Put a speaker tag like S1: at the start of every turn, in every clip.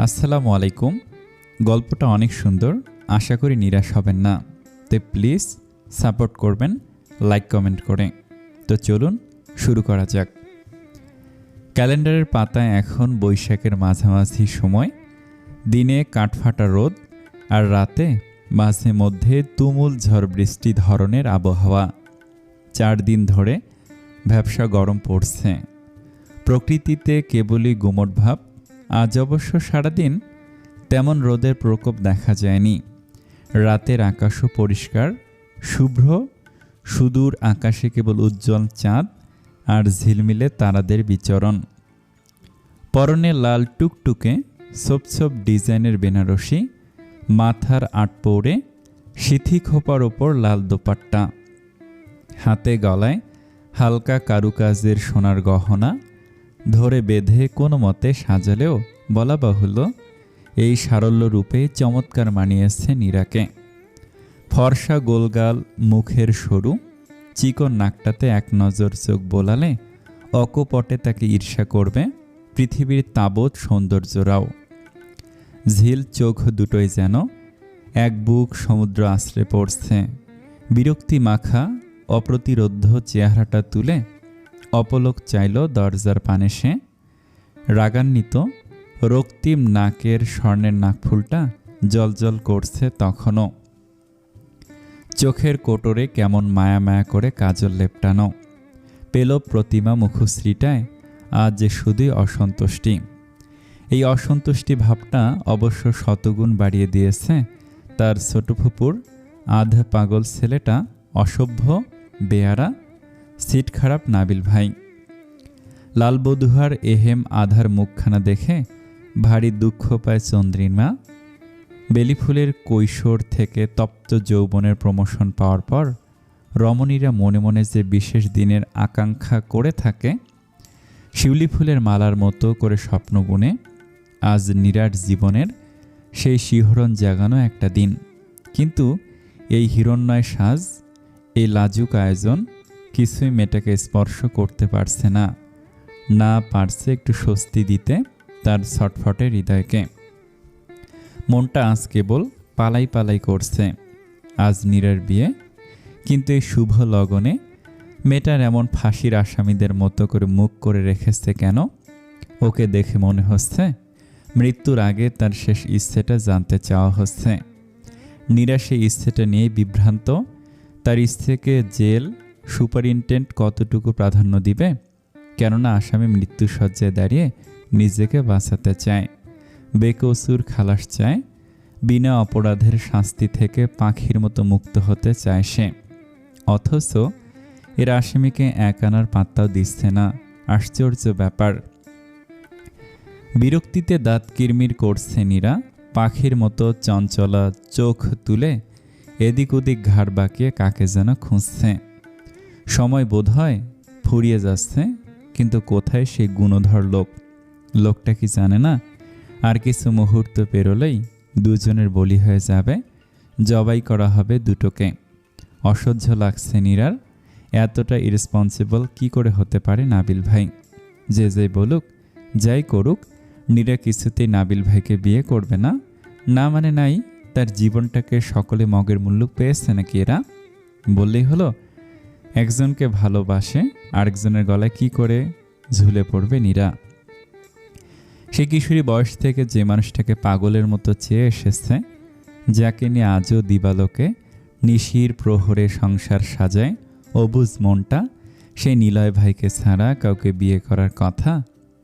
S1: আসসালামু আলাইকুম। গল্পটা অনেক সুন্দর, আশা করি নিরাশ হবেন না। তো প্লিজ সাপোর্ট করবেন লাইক কমেন্ট করে। তো চলুন শুরু করা যাক। ক্যালেন্ডারের পাতায় এখন বৈশাখের মাঝামাঝি সময়। দিনে কাঠফাটা রোদ আর রাতে মাঝে মধ্যে তুমুল ঝড় বৃষ্টি ধরনের আবহাওয়া। 4 দিন ধরে ভ্যাপসা গরম পড়ছে। প্রকৃতিতে কেবলই গুমট ভাব। আজ অবশ্য সারাদিন তেমন রোদের প্রকোপ দেখা যায়নি। রাতের আকাশও পরিষ্কার, শুভ্র। সুদূর আকাশে কেবল উজ্জ্বল চাঁদ আর ঝিলমিলে তারাদের বিচরণ। পরনে লাল টুকটুকে ছোপ ডিজাইনের বেনারসি, মাথার আটপৌরে সিথি খোপার ওপর লাল দোপাট্টা, হাতে গলায় হালকা কারুকাজের সোনার গহনা ধরে বেঁধে কোনো মতে সাজালেও বলা বাহুল্য এই সারল্য রূপে চমৎকার মানিয়েছে নীরাকে। ফর্সা গোলগাল মুখের সরু চিকন নাকটাতে এক নজর চোখ বোলালে অকপটে তাকে ঈর্ষা করবে পৃথিবীর তাবৎ সৌন্দর্যরাও। ঝিল চোখ দুটোই যেন এক বুক সমুদ্র আশ্রে পড়ছে। বিরক্তি মাখা অপ্রতিরোধ্য চেহারাটা তুলে অপলক চাইল দরজার পানে সে। রাগান্বিত রক্তিম নাকের স্বর্ণের নাকফুলটা জলজল করছে তখনও। চোখের কোটরে কেমন মায়া মায়া করে কাজল লেপটানো। পেল প্রতিমা মুখশ্রীটায় আজ যে শুধুই অসন্তুষ্টি। এই অসন্তুষ্টি ভাবটা অবশ্য শতগুণ বাড়িয়ে দিয়েছে তার ছোট ফুপুর আধা পাগল ছেলেটা, অসভ্য বেয়ারা সিট খারাপ নাবিল ভাই। লালবধূহার এহেম আধার মুখখানা দেখে ভারী দুঃখ পায় চন্দ্রিমা। বেলিফুলের কৈশোর থেকে তপ্ত যৌবনের প্রমোশন পাওয়ার পর রমণীরা মনে মনে যে বিশেষ দিনের আকাঙ্ক্ষা করে থাকে, শিউলি ফুলের মালার মতো করে স্বপ্ন বুনে আজ নীরার জীবনের সেই শিহরণ জাগানো একটা দিন। কিন্তু এই হিরণ্ময় সাজ, এই লাজুক আয়োজন কিছুই মেয়েটাকে স্পর্শ করতে পারছে না, না পারছে একটু স্বস্তি দিতে তার ছটফটে হৃদয়কে। মনটা আজ কেবল পালাই পালাই করছে। আজ নীরার বিয়ে, কিন্তু এই শুভ লগনে মেয়েটার এমন ফাঁসির আসামিদের মতো করে মুখ করে রেখেছে কেন? ওকে দেখে মনে হচ্ছে মৃত্যুর আগে তার শেষ ইচ্ছেটা জানতে চাওয়া হচ্ছে। নীরা সেই ইচ্ছেটা নিয়ে বিভ্রান্ত। তার ইচ্ছেকে জেল সুপারিনটেন্ডেন্ট কতটুকু প্রাধান্য দিবে? কেননা আসামি মৃত্যুসজ্জায় দাঁড়িয়ে নিজেকে বাঁচাতে চায়, বেকসুর খালাস চায়, বিনা অপরাধের শাস্তি থেকে পাখির মতো মুক্ত হতে চায় সে। অথচ এর আসামিকে এক আনার পাত্তাও দিচ্ছে না। আশ্চর্য ব্যাপার। বিরক্তিতে দাঁত কিরমির করছে নীরা। পাখির মতো চঞ্চলা চোখ তুলে এদিক ওদিক ঘাড় বাঁকিয়ে কাকে যেন খুঁজছে। সময় বোধহয় ফুরিয়ে যাচ্ছে, কিন্তু কোথায় সেই গুণধর লোক? লোকটা কি জানে না আর কিছু মুহূর্ত পেরোলেই দুজনের বলি হয়ে যাবে, জবাই করা হবে দুটোকে। অসহ্য লাগছে নীরার। এতটা ইরেসপন্সিবল কি করে হতে পারে নাবিল ভাই? যে বলুক, যাই করুক, নীরা কিছুতেই নাবিল ভাইকে বিয়ে করবে না। না মানে নাই। তার জীবনটাকে সকলে মগের মূল্য পেয়েছে নাকি এরা? বললেই হলো একজনকে ভালোবাসে, আরেকজনের গলায় কি করে ঝুলে পড়বে নীরা। সে কিশোরী বয়স থেকে যে মানুষটাকে পাগলের মতো চেয়ে এসেছে, যাকে নিয়ে আজও দিবালোকে নিশির প্রহরে সংসার সাজায় অবুঝ মনটা, সেই নিলয় ভাইকে ছাড়া কাউকে বিয়ে করার কথা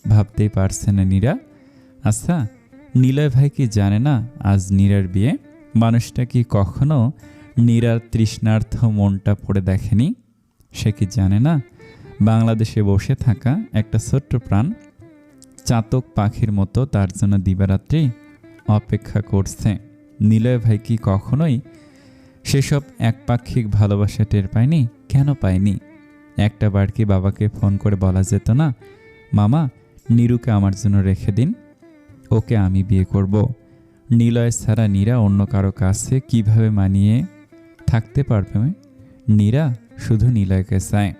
S1: ভাবতেই পারছে না নীরা। আচ্ছা, নিলয় ভাই কি জানে না আজ নীরার বিয়ে? মানুষটা কি কখনো নীরার তৃষ্ণার্থ মনটা পড়ে দেখেনি? সে কি জানে না বাংলাদেশে বসে থাকা একটা ছোট্ট প্রাণ চাতক পাখির মতো তার জন্য দিবারাত্রি অপেক্ষা করছে? নিলয় ভাই কি কখনোই সেসব একপাক্ষিক ভালোবাসা টের পায়নি? কেন পায়নি? একটা বার কি বাবাকে ফোন করে বলা যেত না, মামা নীরুকে আমার জন্য রেখে দিন, ওকে আমি বিয়ে করব? নিলয় ছাড়া নীরা অন্য কারো কাছে কিভাবে মানিয়ে থাকতে পারবে? নীরা শুধু নিলয়কে চায়।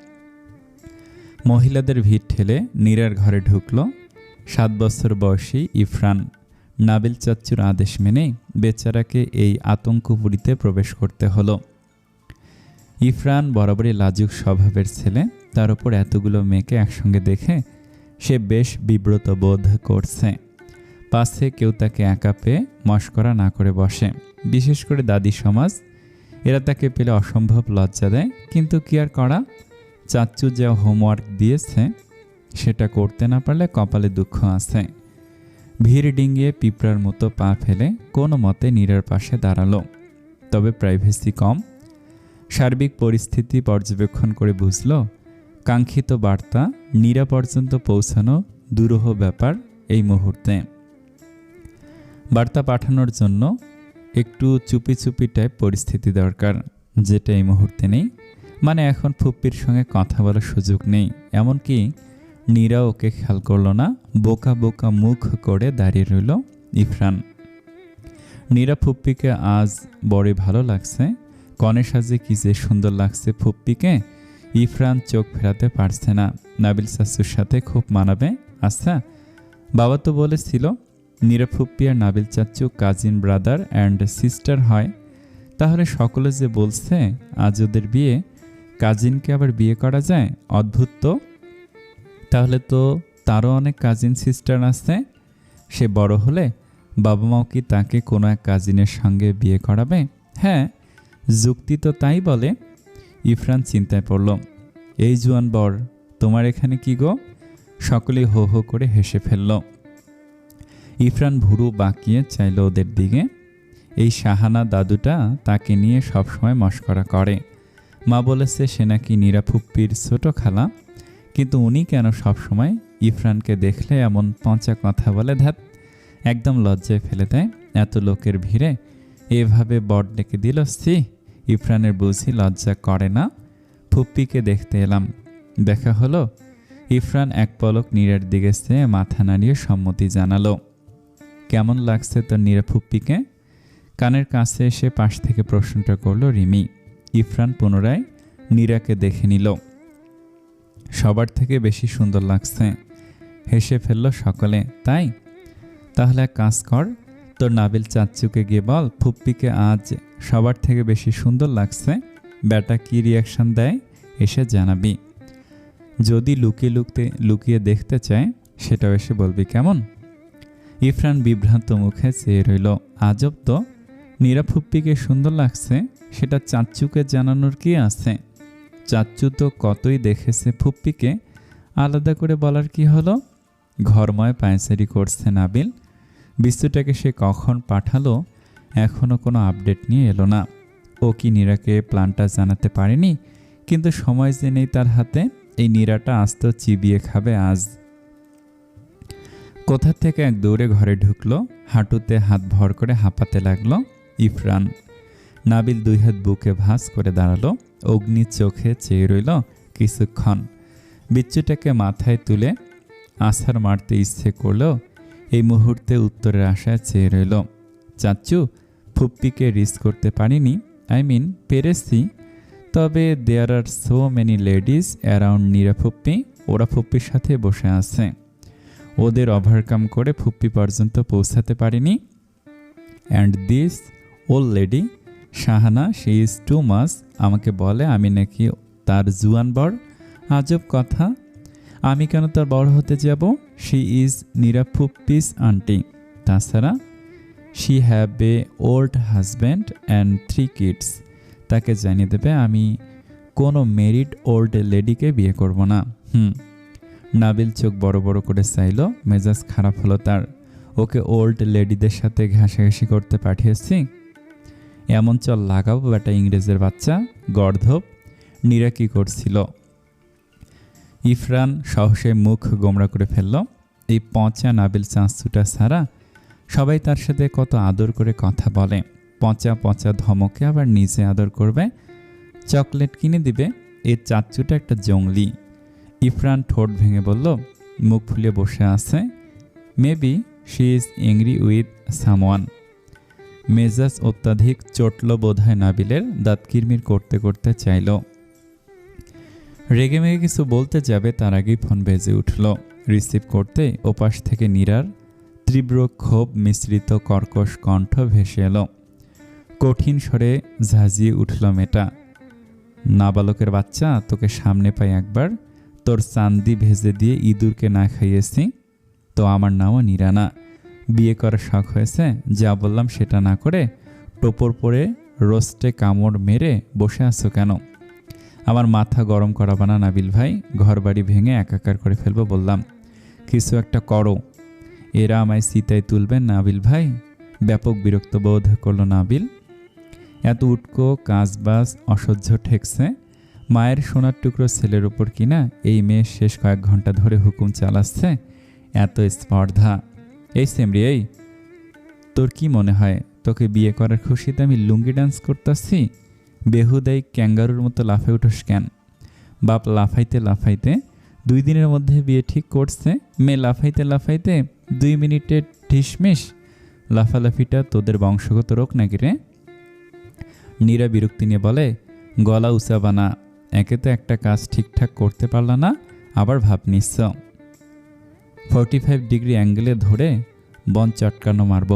S1: মহিলাদের ভিড় ঠেলে নীরার ঘরে ঢুকল 7 বছর বয়সী ইফরান। নাবিল চাচ্চুর আদেশ মেনে বেচারাকে এই আতঙ্কপুরীতে প্রবেশ করতে হলো। ইফরান বরাবরই লাজুক স্বভাবের ছেলে, তার উপর এতগুলো মেয়েকে একসঙ্গে দেখে সে বেশ বিব্রত বোধ করছে। পাশে কেউ তাকে একা পেয়ে মশকরা না করে বসে, বিশেষ করে দাদি সমাজ। এরা তাকে পেলে অসম্ভব লজ্জা দেয়, কিন্তু কি আর করা, চাচ্চু যে হোমওয়ার্ক দিয়েছে সেটা করতে না পারলে কপালে দুঃখ আছে। ভিড় ডিঙিয়ে পিঁপড়ার মতো পা ফেলে কোনো মতে নীরার পাশে দাঁড়ালো। তবে প্রাইভেসি কম। সার্বিক পরিস্থিতি পর্যবেক্ষণ করে বুঝল কাঙ্ক্ষিত বার্তা নীরা পর্যন্ত পৌঁছানো দুরূহ ব্যাপার এই মুহূর্তে। বার্তা পাঠানোর জন্য একটু চুপি চুপি টাইপ পরিস্থিতি দরকার, যেটা এই মুহূর্তে নেই। মানে এখন ফুপ্পির সঙ্গে কথা বলার সুযোগ নেই। এমনকি নীরা ওকে খেয়াল করল না, বোকা বোকা মুখ করে দাঁড়িয়ে রইল ইফরান। নীরা ফুপ্পিকে আজ বড়ই ভালো লাগছে। কনে সাজে কি যে সুন্দর লাগছে ফুপ্পিকে, ইফরান চোখ ফেরাতে পারছে না। নাবিল চাচ্চুর সাথে খুব মানাবে। আচ্ছা, বাবা তো বলেছিল নীরা ফুপ্পি আর নাবিল চাচ্চু কাজিন ব্রাদার অ্যান্ড সিস্টার হয়। তাহলে সকলে যে বলছে আজ ওদের বিয়ে, কাজিনকে আবার বিয়ে করা যায়, অদ্ভুত তো। তাহলে তো তারও অনেক কাজিন সিস্টার আছে। সে বড় হলে বাবা মাও কি তাকে কোনো এক কাজিনের সঙ্গে বিয়ে করাবে? হ্যাঁ, যুক্তি তো তাই বলে। ইফরান চিন্তায় পড়ল। এই জুয়ান বর, তোমার এখানে কি গো? সকলেই হো হো করে হেসে ফেলল। ইফরান ভুরু বাঁকিয়ে চাইল ওদের দিকে। এই শাহানা দাদুটা তাকে নিয়ে সবসময় মশকরা করে। মা বলেছে সে নাকি নীরা ফুপ্পির ছোট খালা, কিন্তু উনি কেন সবসময় ইফরানকে দেখলে এমন পচা কথা বলে? ধ্যাত, একদম লজ্জায় ফেলে দেয়। এত লোকের ভিড়ে এভাবে বর ডেকে দিল। সি, ইফরানের বুঝি লজ্জা করে না। ফুপ্পিকে দেখতে এলাম। দেখা হলো। ইফরান এক পলক নীরার দিকে চেয়ে মাথা নাড়িয়ে সম্মতি জানালো। কেমন লাগছে তোর নীরা ফুপ্পিকে? কানের কাছে এসে পাশ থেকে প্রশ্নটা করল রিমি। ইফরান পুনরায় নীরাকে দেখে নিল। সবার থেকে বেশি সুন্দর লাগছে। হেসে ফেলল সকলে। তাই? তাহলে এক কাজ কর, তোর নাবিল চাচ্চুকে গিয়ে বল ফুপ্পিকে আজ সবার থেকে বেশি সুন্দর লাগছে। ব্যাটা কি রিয়াকশন দেয় এসে জানাবি। যদি লুকিয়ে দেখতে চায় সেটাও এসে বলবি, কেমন? ইফরান বিভ্রান্ত মুখে চেয়ে রইল। আজব তো, নীরা ফুপ্পিকে সুন্দর লাগছে সেটা চাচ্চুকে জানানোর কি আছে? চাচ্চু তো কতই দেখেছে ফুপ্পিকে, আলাদা করে বলার কি হলো? ঘরময় পায়চারি করছে নাবিল। বিস্তুটাকে সে কখন পাঠালো, এখনও কোনো আপডেট নিয়ে এলো না। ও কি নীরাকে প্ল্যানটা জানাতে পারেনি? কিন্তু সময় যে নেই তার হাতে। এই নীরাটা আস্ত চিবিয়ে খাবে আজ। কোথা থেকে এক দৌড়ে ঘরে ঢুকলো, হাঁটুতে হাত ভর করে হাঁপাতে লাগলো ইফরান। নাবিল দুই হাত বুকে ভাঁজ করে দাঁড়ালো, অগ্নি চোখে চেয়ে রইল কিছুক্ষণ। বিচ্ছুটাকে মাথায় তুলে আছাড় মারতে ইচ্ছে করলেও এই মুহূর্তে উত্তরের আশায় চেয়ে রইল। চাচ্চু, ফুপ্পিকে রিচ করতে পারিনি, পেরেছি। তবে there are so many ladies around Nira ফুপ্পি। ওরা ফুপ্পির সাথে বসে আছে, ওদের ওভারকাম করে ফুপ্পি পর্যন্ত পৌঁছাতে পারিনি। And this old lady Shahana, she is too much. আমাকে বলে আমি নাকি তার জুয়ান বর। আজব কথা, আমি কেন তার বড় হতে যাব? শি ইজ নীরা ফুপ্পিস আন্টি। তাছাড়া she have a old husband and 3 kids. তাকে জানিয়ে দেবে আমি কোনো মেরিড ওল্ড লেডিকে বিয়ে করব না। নাবিল চোখ বড় বড় করে চাইল। মেজাজ খারাপ হলো তার। ওকে ওল্ড লেডিদের সাথে ঘাসাঘাসি করতে পাঠিয়েছি? এমন চল লাগাও বেটা ইংরেজের বাচ্চা, গর্ধব। নীরা কি করছিল? ইফরান সাহসে মুখ গোমরা করে ফেলল। এই পচা নাবিল চাঁচুটা ছাড়া সবাই তার সাথে কত আদর করে কথা বলে। পচা পচা ধমকে আবার নিজে আদর করবে, চকলেট কিনে দিবে। এই চাচ্চুটা একটা জঙ্গলি। ইফরান ঠোঁট ভেঙে বলল, মুখ ফুলিয়ে বসে আছে। Maybe she is angry with someone. মেজাজ অত্যাধিক চটল বোধহয় নাবিলের। দাঁত কিরমির করতে করতে চাইল। রেগে মেগে কিছু বলতে যাবে তার আগেই ফোন বেজে উঠল। রিসিভ করতে ওপাশ থেকে নীরার তীব্র ক্ষোভ মিশ্রিত কর্কশ কণ্ঠ ভেসে এলো। কঠিন স্বরে ঝাঁঝিয়ে উঠল মেয়েটা। নাবালকের বাচ্চা, তোকে সামনে পাই একবার, তোর চান্দি ভেজে দিয়ে ইঁদুরকে না খাইয়েছি তো আমার নামও নীরা না। বিয়ে করার শখ হয়েছে, যা বললাম সেটা না করে টোপর পরে রোস্টে কামড় মেরে বসে আছো কেন? আমার মাথা গরম করাবা না নাবিল ভাই, ঘর বাড়ি ভেঙে একাকার করে ফেলবো বললাম। কিছু একটা করো, এরা আমায় চিতায় তুলবেন নাবিল ভাই। ব্যাপক বিরক্ত বোধ করল নাবিল। এত উটকো কাজবাজ অসহ্য ঠেকছে। মায়ের সোনার টুকরো ছেলের উপর কিনা এই মেয়ে শেষ কয়েক ঘন্টা ধরে হুকুম চালাচ্ছে, এত স্পর্ধা। এই সেমরি, এই তোর কি মনে হয় তোকে বিয়ে করার খুশিতে আমি লুঙ্গি ডান্স করতেছি? বেহুদাই ক্যাঙ্গারুর মতো লাফাই উঠোস কেন? বাপ লাফাইতে লাফাইতে 2 দিনের মধ্যে বিয়ে ঠিক করছে, মেয়ে লাফাইতে লাফাইতে 2 মিনিটে ঢিসমিস। লাফালাফিটা তোদের বংশগত রোগ নাকি রে? নীরা বিরক্তি নিয়ে বলে, গলা উঁচাবা না, একে তো একটা কাজ ঠিকঠাক করতে পারলা না, আবার ভাব নিচ্ছ। 45 ডিগ্রি অ্যাঙ্গেলে ধরে বন চটকানো মারব।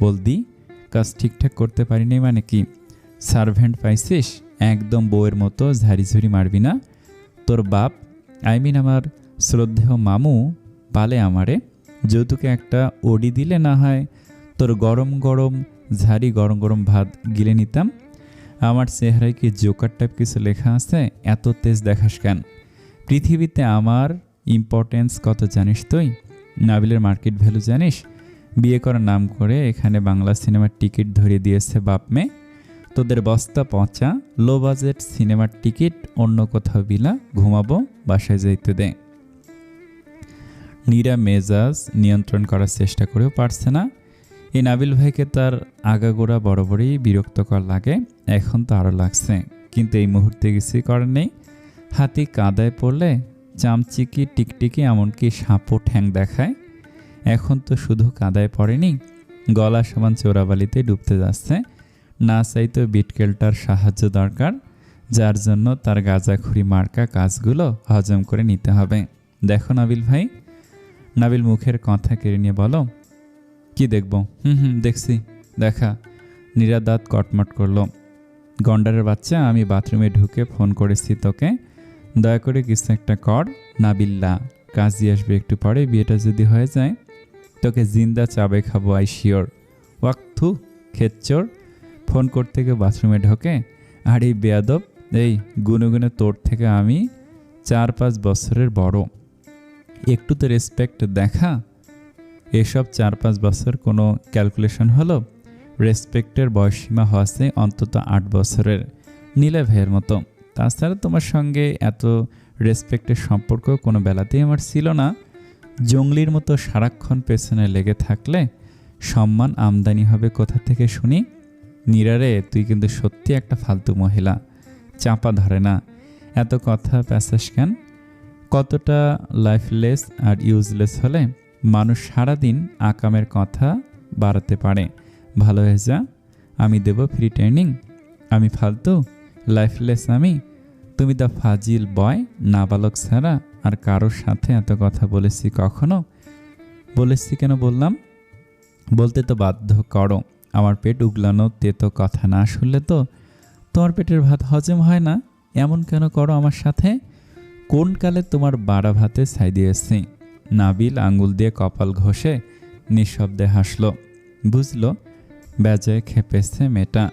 S1: বলদি, কাজ ঠিকঠাক করতে পারিনি মানে কি? সার্ভেন্ট পাইছিস, একদম বউয়ের মতো ঝাড়িঝুড়ি মারবি না। তোর বাপ, আমার শ্রদ্ধেয় মামু পালে আমারে, যৌতুকে একটা ওডি দিলে না হয় তোর গরম গরম ঝাড়ি গরম গরম ভাত গিলে নিতাম। আমার চেহারায় কি জোকার টাইপ কিছু লেখা আছে? এত তেজ দেখাস কেন? পৃথিবীতে আমার ইম্পর্টেন্স কত জানিস তুই? নাবিলের মার্কেট ভ্যালু জানিস? বিয়ে করার নাম করে এখানে বাংলা সিনেমার টিকিট ধরিয়ে দিয়েছে বাপ মেয়ে। তোদের বস্তা পচা লো বাজেট সিনেমার টিকিট অন্য কোথাও বিলা, ঘুমাবো, বাসায় যাইতে দে। নীরা মেজাজ নিয়ন্ত্রণ করার চেষ্টা করেও পারছে না। এই নাবিল ভাইকে তার আগাগোড়া বরাবরই বিরক্তকর লাগে, এখন তো আরও লাগছে। কিন্তু এই মুহূর্তে কিছুই করার নেই। হাতি কাদায় পড়লে চামচিকি টিকটিকি এমনকি সাপও ঠ্যাং দেখায়। এখন তো শুধু কাদায় পড়েনি, গলা সমান চোরাবালিতে ডুবতে যাচ্ছে। না চাইতো বিটকেলটার সাহায্য দরকার, যার জন্য তার গাঁজাখুরি মার্কা কাজগুলো হজম করে নিতে হবে। দেখো নাবিল ভাই। নাবিল মুখের কথা কেড়ে নিয়ে বলো, কি দেখব? দেখছি, দেখা। নীরা দাঁত কটমট করলো। গন্ডারের বাচ্চা, আমি বাথরুমে ঢুকে ফোন করেছি তোকে, দয়া করে কিছু একটা কর। নাবিল্লা, কাজই আসবে একটু পরে, বিয়েটা যদি হয়ে যায় তোকে জিন্দা চাবে খাবো, আই শিওর। ওয়াক্থু খেচ্চর। ফোন করতে গিয়ে বাথরুমে ঢোকে। আর এই বেয়াদব, এই গুনে তোর থেকে আমি 4-5 বছরের বড়, একটু তো রেসপেক্ট দেখা। এসব 4-5 বছর কোনো ক্যালকুলেশন হলো? রেসপেক্টের বয়সসীমা হওয়াছে অন্তত 8 বছরের, নীলা ভাইয়ের মতো। তাছাড়া তোমার সঙ্গে এত রেসপেক্টের সম্পর্ক কোনো বেলাতেই আমার ছিল না। জঙ্গলির মতো সারাক্ষণ পেছনে লেগে থাকলে সম্মান আমদানি হবে কোথা থেকে শুনি? নীরারে, তুই কিন্তু সত্যি একটা ফালতু মহিলা, চাপা ধরে না। এত কথা প্যাসাস কেন? কতটা লাইফলেস আর ইউজলেস হলে মানুষ সারাদিন আকামের কথা বাড়াতে পারে। ভালো হয়ে যা, আমি দেব ফ্রি ট্রেনিং। আমি ফালতু, লাইফলেস আমি? তুমি দ্য ফাজিল বয়, নাবালক ছাড়া আর কারোর সাথে এত কথা বলেছি কখনো? বলেছি কেন বললাম? বলতে তো বাধ্য করো। আমার পেট উগলানো তেতো কথা না শুনলে তো তোমার পেটের ভাত হজম হয় না। এমন কেন করো আমার সাথে? কোন কালে তোমার বাড়া ভাতে ছাই দিয়েছি? নাবিল আঙ্গুল দিয়ে কপাল ঘষে নিঃশব্দে হাসল। বুঝলো বেজায় খেপেছে মেয়েটা।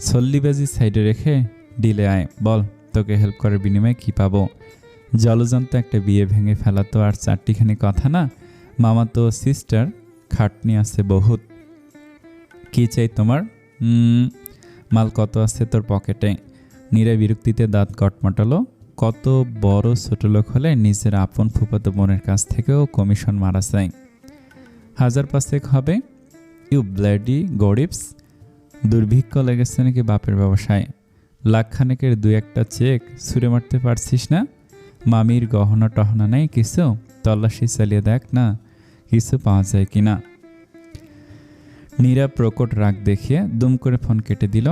S1: সল্লিবাজি সাইডে রেখে ডিলে আয়, বল তোকে হেল্প করার বিনিময়ে কী পাবো? জলজন্ত একটা বিয়ে ভেঙে ফেলা তো আর 4টিখানি কথা না। মামা তো সিস্টার, খাটনি আছে বহুত। কি চাই তোমার? মাল কত আছে তোর পকেটে? নীরা বিরক্তিতে দাঁত কটমটালো। কত বড় ছোট লোক হলে নিজের আপন ফুফাতো বোনের কাছ থেকেও কমিশন মারা যায়। 1000-5 হবে। ইউ ব্লাডি গরিবস, দুর্ভিক্ষ লেগেছে নাকি বাপের ব্যবসায়? লাখখানেকের 2-1টা চেক ছুঁড়ে মারতে পারছিস না? মামির গহনা টহনা নেই কিছু? তল্লাশি চালিয়ে দেখ না কিছু পাওয়া যায় কিনা। নীরা প্রকট রাগ দেখিয়ে দুম করে ফোন কেটে দিল।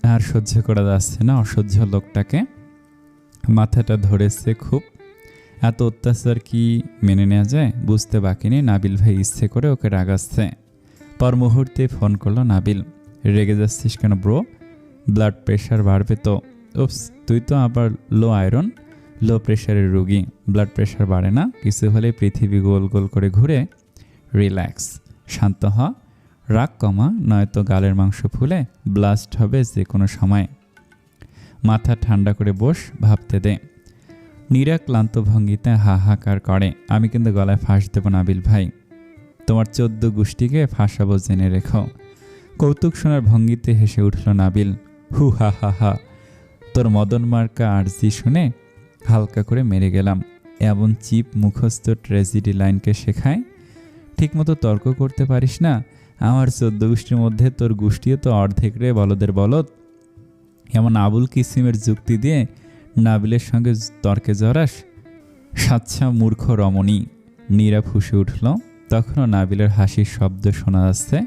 S1: আর সহ্য করা যাচ্ছে না অসহ্য লোকটাকে। মাথাটা ধরেছে খুব। এত অত্যাচার কি মেনে নেওয়া যায়? বুঝতে বাকি নেই নাবিল ভাই ইচ্ছে করে ওকে রাগাচ্ছে। পর মুহূর্তে ফোন করলো নাবিল। রেগে যাচ্ছিস কেন ব্রো? ব্লাড প্রেশার বাড়বে তো। উপস, তুই তো আবার লো আয়রন লো প্রেশারের রুগী। ব্লাড প্রেশার বাড়ে না, কিছু হলে পৃথিবী গোল গোল করে ঘুরে। রিল্যাক্স, শান্ত হ, রাগ কমা, নয়তো গালের মাংস ফুলে ব্লাস্ট হবে যে কোনো সময়। মাথা ঠান্ডা করে বস, ভাবতে দে। নীরা ক্লান্ত ভঙ্গিতে হাহাকার করে। আমি কিন্তু গলায় ফাঁস দেব নাবিল ভাই, তোমার 14 গোষ্ঠীকে ফাঁসাবো জেনে রেখো। কৌতুক শোনার ভঙ্গিতে হেসে উঠল নাবিল। হু হা হা হা, তোর মদন মার্কা আরজি শুনে হালকা করে মেরে গেলাম। এমন চিপ মুখস্থ ট্র্যাজেডি লাইনকে শেখায়। ঠিকমতো তর্ক করতে পারিস না? আমার 14 গোষ্ঠীর মধ্যে তোর গোষ্ঠীও তো অর্ধেক রে, বলদের বলদ। এমন আবুল কিসিমের যুক্তি দিয়ে নাবিলের সঙ্গে তর্কে জড়াস? সাচ্ছা মূর্খ রমণী। নীরা ফুঁসে উঠল। তখনও নাবিলের হাসির শব্দ শোনা যাচ্ছে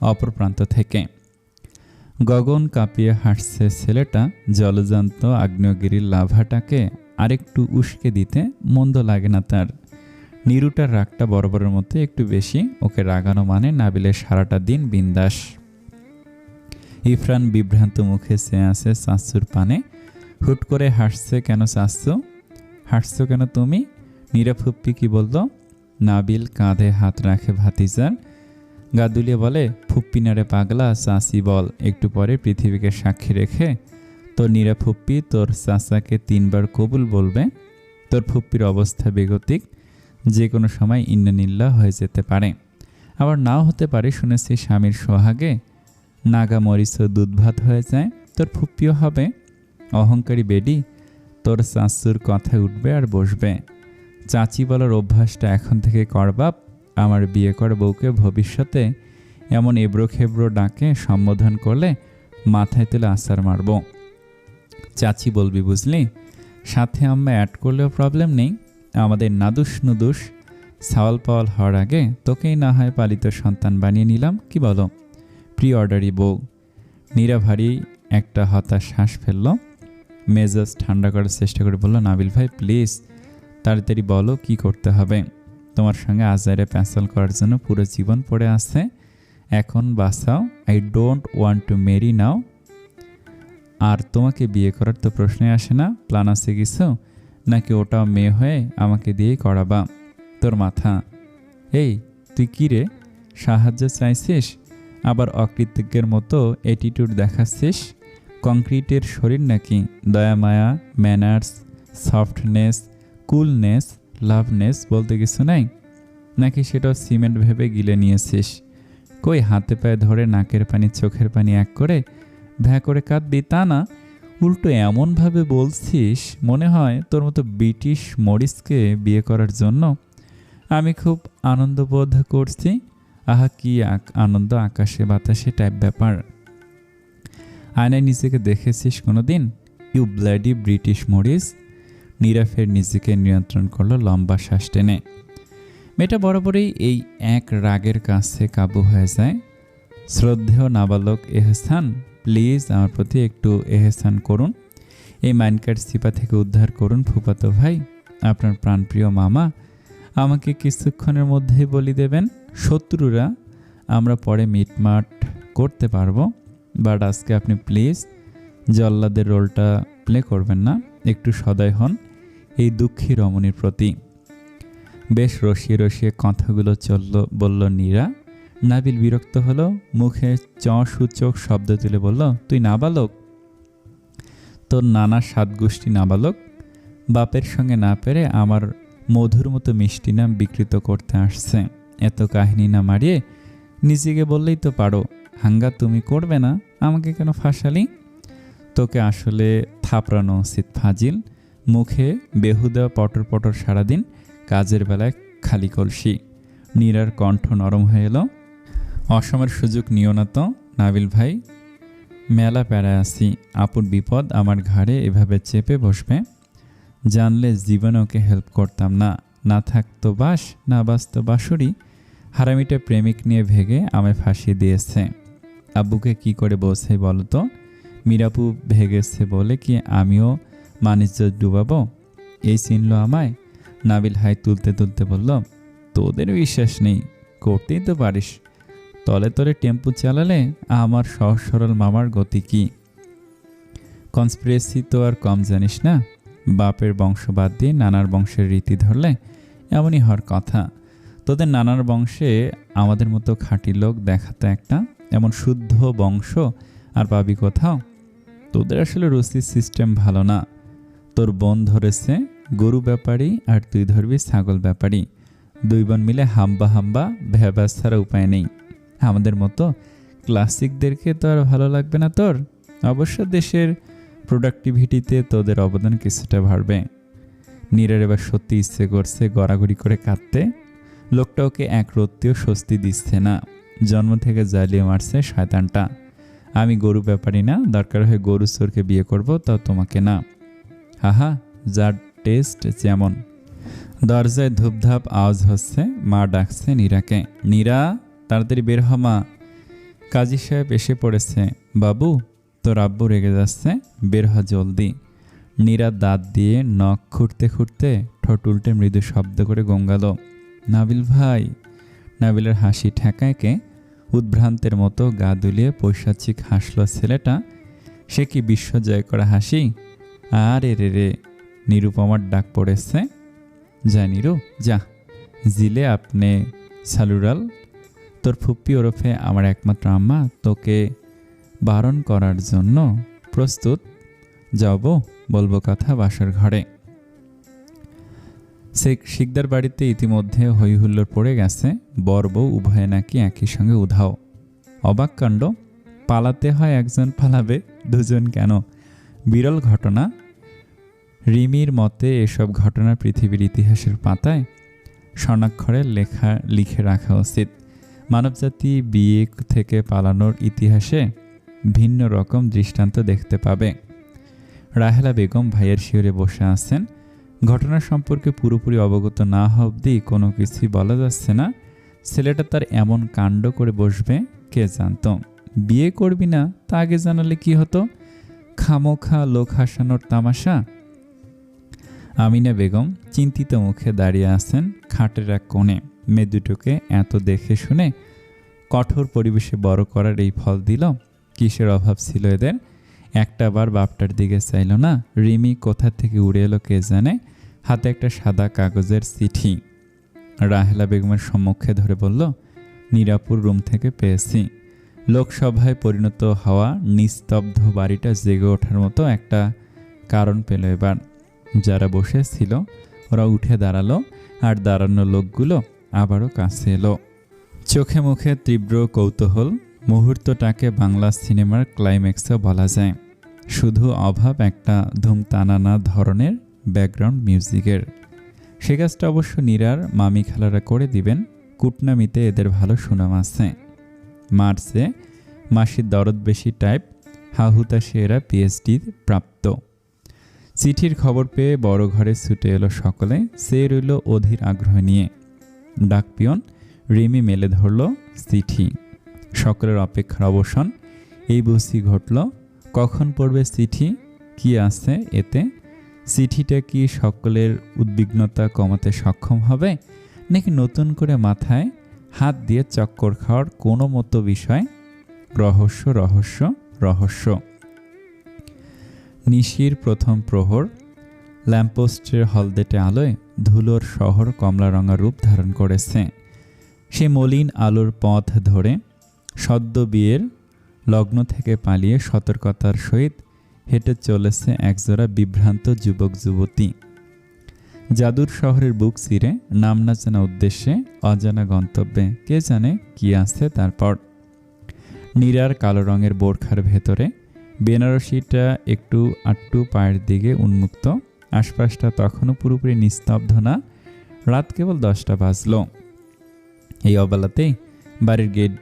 S1: অপর প্রান্ত থেকে। গগন কাঁপিয়ে হাসছে ছেলেটা। জলজান্ত আগ্নেয়গিরির লাভাটাকে আরেকটু উস্কে দিতে মন্দ লাগে না তার। নিরুটার রাগটা বরাবরের মতো একটু বেশি। ওকে রাগানো মানে নাবিলের সারাটা দিন বিন্দাস। ইফরান বিভ্রান্ত মুখে চেয়ে আছে চাচ্চুর পানে। হুট করে হাসছে কেন চাচ্চু? হাসছো কেন তুমি? নীরা ফুপ্পি কি বলল? নাবিল কাঁধে হাত রাখে ভাতিজার, গা দুলিয়ে বলে, ফুপ্পি নারে পাগলা, চাচি বল। একটু পরে পৃথিবীকে সাক্ষী রেখে তোর নীরা ফুপ্পি তোর চাচাকে 3 বার কবুল বলবে। তোর ফুপ্পির অবস্থা বেগতিক, যে কোনো সময় ইন্নানিল্লাহ হয়ে যেতে পারে, আবার নাও হতে পারে। শুনেছি স্বামীর সোহাগে নাগা মরিচ ও দুধ ভাত হয়ে যায়। তোর ফুপ্পিও হবে। অহংকারী বেডি, তোর চাচুর কথায় উঠবে আর বসবে। চাচি বলার অভ্যাসটা এখন থেকে কর বাপ। আমার বিয়ে কর বউকে ভবিষ্যতে এমন এবড়ো খেবড়ো ডাকে সম্বোধন করলে মাথায় তুলে আছাড় মারব। চাচি বলবি, বুঝলি? সাথে আম্মা অ্যাড করলেও প্রবলেম নেই। আমাদের নাদুস নুদুস সাওয়াল পাওয়াল হওয়ার আগে তোকেই না হয় পালিত সন্তান বানিয়ে নিলাম, কি বলো? প্রি অর্ডারি বউ। নীরা ভারী একটা হতাশ শ্বাস ফেলল। মেজাজ ঠান্ডা করার চেষ্টা করে বলল, নাবিল ভাই প্লিজ তাড়াতাড়ি বলো কি করতে হবে। তোমার সঙ্গে আজারে প্যাঁচাল করার জন্য পুরো জীবন পড়ে আছে, এখন বাঁচাও। I don't want to marry now. আর তোমাকে বিয়ে করার তো প্রশ্নই আসে না। প্ল্যান আছে কিছু, নাকি ওটাও মেয়ে হয়ে আমাকে দিয়েই করাবা? তোর মাথা। এই তুই কি রে, সাহায্য চাইছিস? আবার অকৃতজ্ঞের মতো অ্যাটিটিউড দেখাচ্ছিস। কংক্রিটের শরীর নাকি? দয়া মায়া, ম্যানার্স, সফটনেস, কুলনেস, লাভনেস বলতে কিছু নাই? নাকি সেটাও সিমেন্ট ভেবে গিলে নিয়েছিস? কই হাতে পায়ে ধরে নাকের পানি চোখের পানি এক করে ভ্যা করে কাঁদবি তা না, উল্টো এমনভাবে বলছিস মনে হয় তোর মতো ব্রিটিশ মরিসকে বিয়ে করার জন্য আমি খুব আনন্দ বোধ করছি। আহা কি আনন্দ, আকাশে বাতাসে টাইপ ব্যাপার। আয়নায় নিজেকে দেখেছিস কোনোদিন? ইউ ব্লাডি ব্রিটিশ মরিস। নীরা ফের নিজেকে নিয়ন্ত্রণ করলো, লম্বা শ্বাস টেনে। মেয়েটা বরাবরই এই এক রাগের কাছে কাবু হয়ে যায়। শ্রদ্ধেয় নাবালক এহসান, প্লিজ আমার প্রতি একটু এহসান করুন। এই মাইনকার সিপা থেকে উদ্ধার করুন ফুফাতো ভাই। আপনার প্রাণপ্রিয় মামা আমাকে কিছুক্ষণের মধ্যেই বলি দেবেন। শত্রুরা আমরা পরে মিটমাট করতে পারবো, বাট আজকে আপনি প্লিজ জল্লাদের রোলটা প্লে করবেন না। একটু সদয় হন এই দুঃখী রমণীর প্রতি। বেশ রসিয়ে রসিয়ে কথাগুলো বলল নীরা। নাবিল বিরক্ত হলো, মুখে সূচক শব্দ তুলে বলল, তুই নাবালক? তোর নানা 7 গোষ্ঠী নাবালক। বাপের সঙ্গে না পেরে আমার মধুর মতো মিষ্টি নাম বিকৃত করতে আসছে। এত কাহিনী না মারিয়ে নিজেকে বললেই তো পারো। হাঙ্গা তুমি করবে না, আমাকে কেন ফাঁসালি? তোকে আসলে থাপড়ানো উচিত ফাজিল। মুখে বেহুদা পটর পটর সারাদিন, কাজের বেলায় খালি কলসি। নীরার কণ্ঠ নরম হয়ে এলো। অসময়ের সুযোগ নিও না তো নাবিল ভাই, মেলা প্যারায় আছি। আপুর বিপদ আমার ঘাড়ে এভাবে চেপে বসবে। জানলে জীবনে ওকে হেল্প করতাম না। না থাকতো বাস, না বাঁচতো বাঁশুরি। হারামিটা প্রেমিক নিয়ে ভেগে আমায় ফাঁসিয়ে দিয়েছে। আব্বুকে কি করে বোঝাই বলো তো? মীরাপু ভেগেছে বলে কি আমিও মানিজ্য ডুবাবো? এই চিনল আমায়। নাবিল হাই তুলতে তুলতে বলল, তোদের বিশ্বাস নেই, করতেই তো পারিস। তলে তলে টেম্পু চালালে আমার সহজ সরল মামার গতি কি? কনস্পিরেসি তো আর কম জানিস না। বাপের বংশ বাদ দিয়ে নানার বংশের রীতি ধরলে এমনই হওয়ার কথা। তোদের নানার বংশে আমাদের মতো খাঁটি লোক দেখাতে একটা এমন শুদ্ধ বংশ আর পাবি কোথাও? তোদের আসলে রুচির সিস্টেম ভালো না। তোর বোন ধরেছে গরু ব্যাপারী আর তুই ধরবি ছাগল ব্যাপারী। দুই বোন মিলে হাম্বা হাম্বা ভ্যাবাস ছাড়া উপায় নেই। আমাদের মতো ক্লাসিকদেরকে তো আর ভালো লাগবে না তোর। অবশ্য দেশের প্রোডাক্টিভিটিতে তোদের অবদান কিছুটা বাড়বে। নীরার এবার সত্যি ইচ্ছে করছে গড়াগড়ি করে কাঁদতে। লোকটা ওকে এক রত্তিও স্বস্তি দিচ্ছে না। জন্ম থেকে জ্বালিয়ে মারছে শয়তানটা। আমি গরু ব্যাপারী না, দরকার হয়ে গরু চোরকে বিয়ে করব, তাও তোমাকে না। হাহা, যার টেস্ট যেমন। দরজায় ধূপধাপ আওয়াজ হচ্ছে। মা ডাকছে নীরাকে। নীরা, তাড়াতাড়ি বের হ মা, কাজী সাহেব এসে পড়েছে। বাবু, তোর আব্বু রেগে যাচ্ছে, বের হ জলদি। নীরা দাঁত দিয়ে নখ খুঁড়তে খুঁড়তে ঠোঁট উল্টে মৃদু শব্দ করে গঙ্গাল, নাবিল ভাই। নাবিলের হাসি ঠেকায়কে উদ্ভ্রান্তের মতো গা দুলিয়ে পৈশাচিক হাসল ছেলেটা। সে কি বিশ্ব জয় করা হাসি? আরে রে রে, নিরুপমার ডাক পড়েছে। যা নিরু যা, জিলে আপনি সালুরাল। তোর ফুপ্পি ওরফে আমার একমাত্র আম্মা তোকে বারণ করার জন্য প্রস্তুত। যাবো, বলবো কথা বাসার ঘরে। শিকদার বাড়িতে ইতিমধ্যে হইহুল্লোড় পড়ে গেছে। বর বউ উভয়ে নাকি একই সঙ্গে উধাও। অবাক কাণ্ড, পালাতে হয় একজন, পালাবে দুজন কেন? বিরল ঘটনা। রিমির মতে এসব ঘটনা পৃথিবীর ইতিহাসের পাতায় স্বর্ণাক্ষরে লিখে রাখা উচিত। মানবজাতি বিয়ে থেকে পালানোর ইতিহাসে ভিন্ন রকম দৃষ্টান্ত দেখতে পাবে। রাহেলা বেগম ভাইয়ের শিয়রে বসে আছেন। ঘটনা সম্পর্কে পুরোপুরি অবগত না হওয়া অবধি কোনো কিছুই বলা যাচ্ছে না। ছেলেটা তার এমন কাণ্ড করে বসবে কে জানত? বিয়ে করবি না তা আগে জানালে কি হতো? খামোখা লোক হাসানোর তামাশা। আমিনা বেগম চিন্তিত মুখে দাঁড়িয়ে আছেন খাটের এক কোণে। মেয়ে দুটোকে এত দেখে শুনে কঠোর পরিবেশে বড় করার এই ফল দিল। কিসের অভাব ছিল এদের? একটা বার বাপটার দিকে চাইল না। রিমি কোথা থেকে উড়ে এলো কে জানে। হাতে একটা সাদা কাগজের চিঠি। রাহেলা বেগমের সম্মুখে ধরে বলল, নিরাপুর রুম থেকে পেয়েছি। লোকসভায় পরিণত হওয়া নিস্তব্ধ বাড়িটা জেগে ওঠার মতো একটা কারণ পেল এবার। যারা বসে ছিল ওরা উঠে দাঁড়ালো, আর দাঁড়ানো লোকগুলো আবারও কাছে এলো। চোখে মুখে তীব্র কৌতূহল। মুহূর্তটাকে বাংলা সিনেমার ক্লাইম্যাক্সও বলা যায়। শুধু অভাব একটা ধুমতানানা ধরনের ব্যাকগ্রাউন্ড মিউজিকের। সে কাজটা অবশ্য নীরার মামি খালারা করে দিবেন। কুটনামিতে এদের ভালো সুনাম আছে। মার্চে মাসির দরদ বেশি টাইপ, হাহুতাশে এরা পিএইচডি প্রাপ্ত। চিঠির খবর পেয়ে বড় ঘরে ছুটে এলো সকলে। সে রইল অধীর আগ্রহ নিয়ে। ডাকপিয়ন রিমি মেলে ধরল চিঠি। সকলের অপেক্ষার অবসান। এই বুঝি ঘটল। কখন পড়বে চিঠি? কি আছে এতে? চিঠিটা কি সকলের উদ্বিগ্নতা কমাতে সক্ষম হবে, নাকি নতুন করে মাথায় হাত দিয়ে চক্কর খাওয়ার কোনো মতো বিষয়? রহস্য রহস্য রহস্য। নিশির প্রথম প্রহর। ল্যাম্পপোস্টের হলদেটে আলোয় ধুলোর শহর কমলা রঙা রূপ ধারণ করেছে। সে মলিন আলোর পথ ধরে সদ্য বিয়ের লগ্ন থেকে পালিয়ে সতর্কতার সহিত হেঁটে চলেছে একজোড়া বিভ্রান্ত যুবক যুবতী। জাদুর শহরের বুক চিরে নাম না জানা উদ্দেশ্যে অজানা গন্তব্যে। কে জানে কি আছে তারপর। নীরার কালো রঙের বোরখার ভেতরে বেনারসিটা একটু আটটু পায়ের দিকে উন্মুক্ত। আশপাশটা তখনও পুরোপুরি নিস্তব্ধ না। রাত কেবল 10টা বাজল। এই অবেলাতেই বাড়ির গেট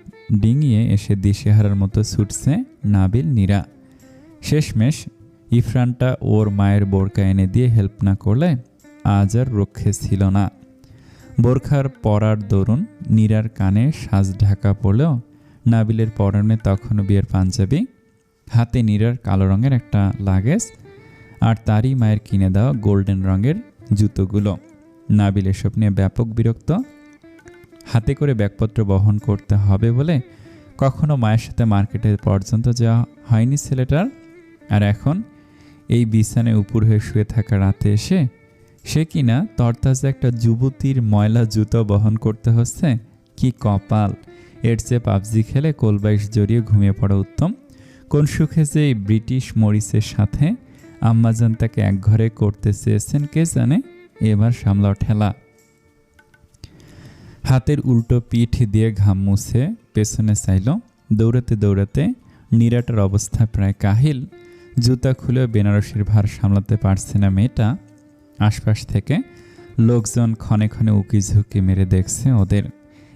S1: ডিঙিয়ে এসে দিশেহারার মতো ছুটছে নাবিল নীরা। শেষমেশ ইফরানটা ওর মায়ের বোরকা এনে দিয়ে হেল্প না করলে আজ আর রক্ষে ছিল না। বোরখার পরার দরুন নীরার কানে সাজ ঢাকা পড়লেও নাবিলের পরনে তখনও বিয়ের পাঞ্জাবি, হাতে নীরার কালো রঙের একটা লাগেজ, আর তারই মায়ের কিনে দেওয়া গোল্ডেন রঙের জুতোগুলো। নাবিল এসব নিয়ে ব্যাপক বিরক্ত। হাতে করে ব্যাগপত্র বহন করতে হবে বলে কখনো মায়ের সাথে মার্কেটে পর্যন্ত যাওয়া হয়নি ছেলেটার। আর এখন এই বিছানায় উপর হয়ে শুয়ে থাকা রাতে এসে সে কিনা তরতাজা একটা যুবতীর ময়লা জুতো বহন করতে হচ্ছে। কি কপাল! এর চেয়ে পাবজি খেলে কোলবাইশ জড়িয়ে ঘুমিয়ে পড়া উত্তম। কোন সুখে যে এই ব্রিটিশ মরিসের সাথে আম্মাজান তাকে এক ঘরে করতে চেয়েছেন কে জানে। এবার সামলাও ঠেলা। হাতের উল্টো পিঠ দিয়ে ঘাম মুছে পেছনে চাইল। দৌড়াতে দৌড়াতে নীরাটার অবস্থা প্রায় কাহিল। জুতা খুলেও বেনারসির ভার সামলাতে পারছে না মেয়েটা। আশপাশ থেকে লোকজন ক্ষণে ক্ষণে উকি ঝুঁকি মেরে দেখছে ওদের।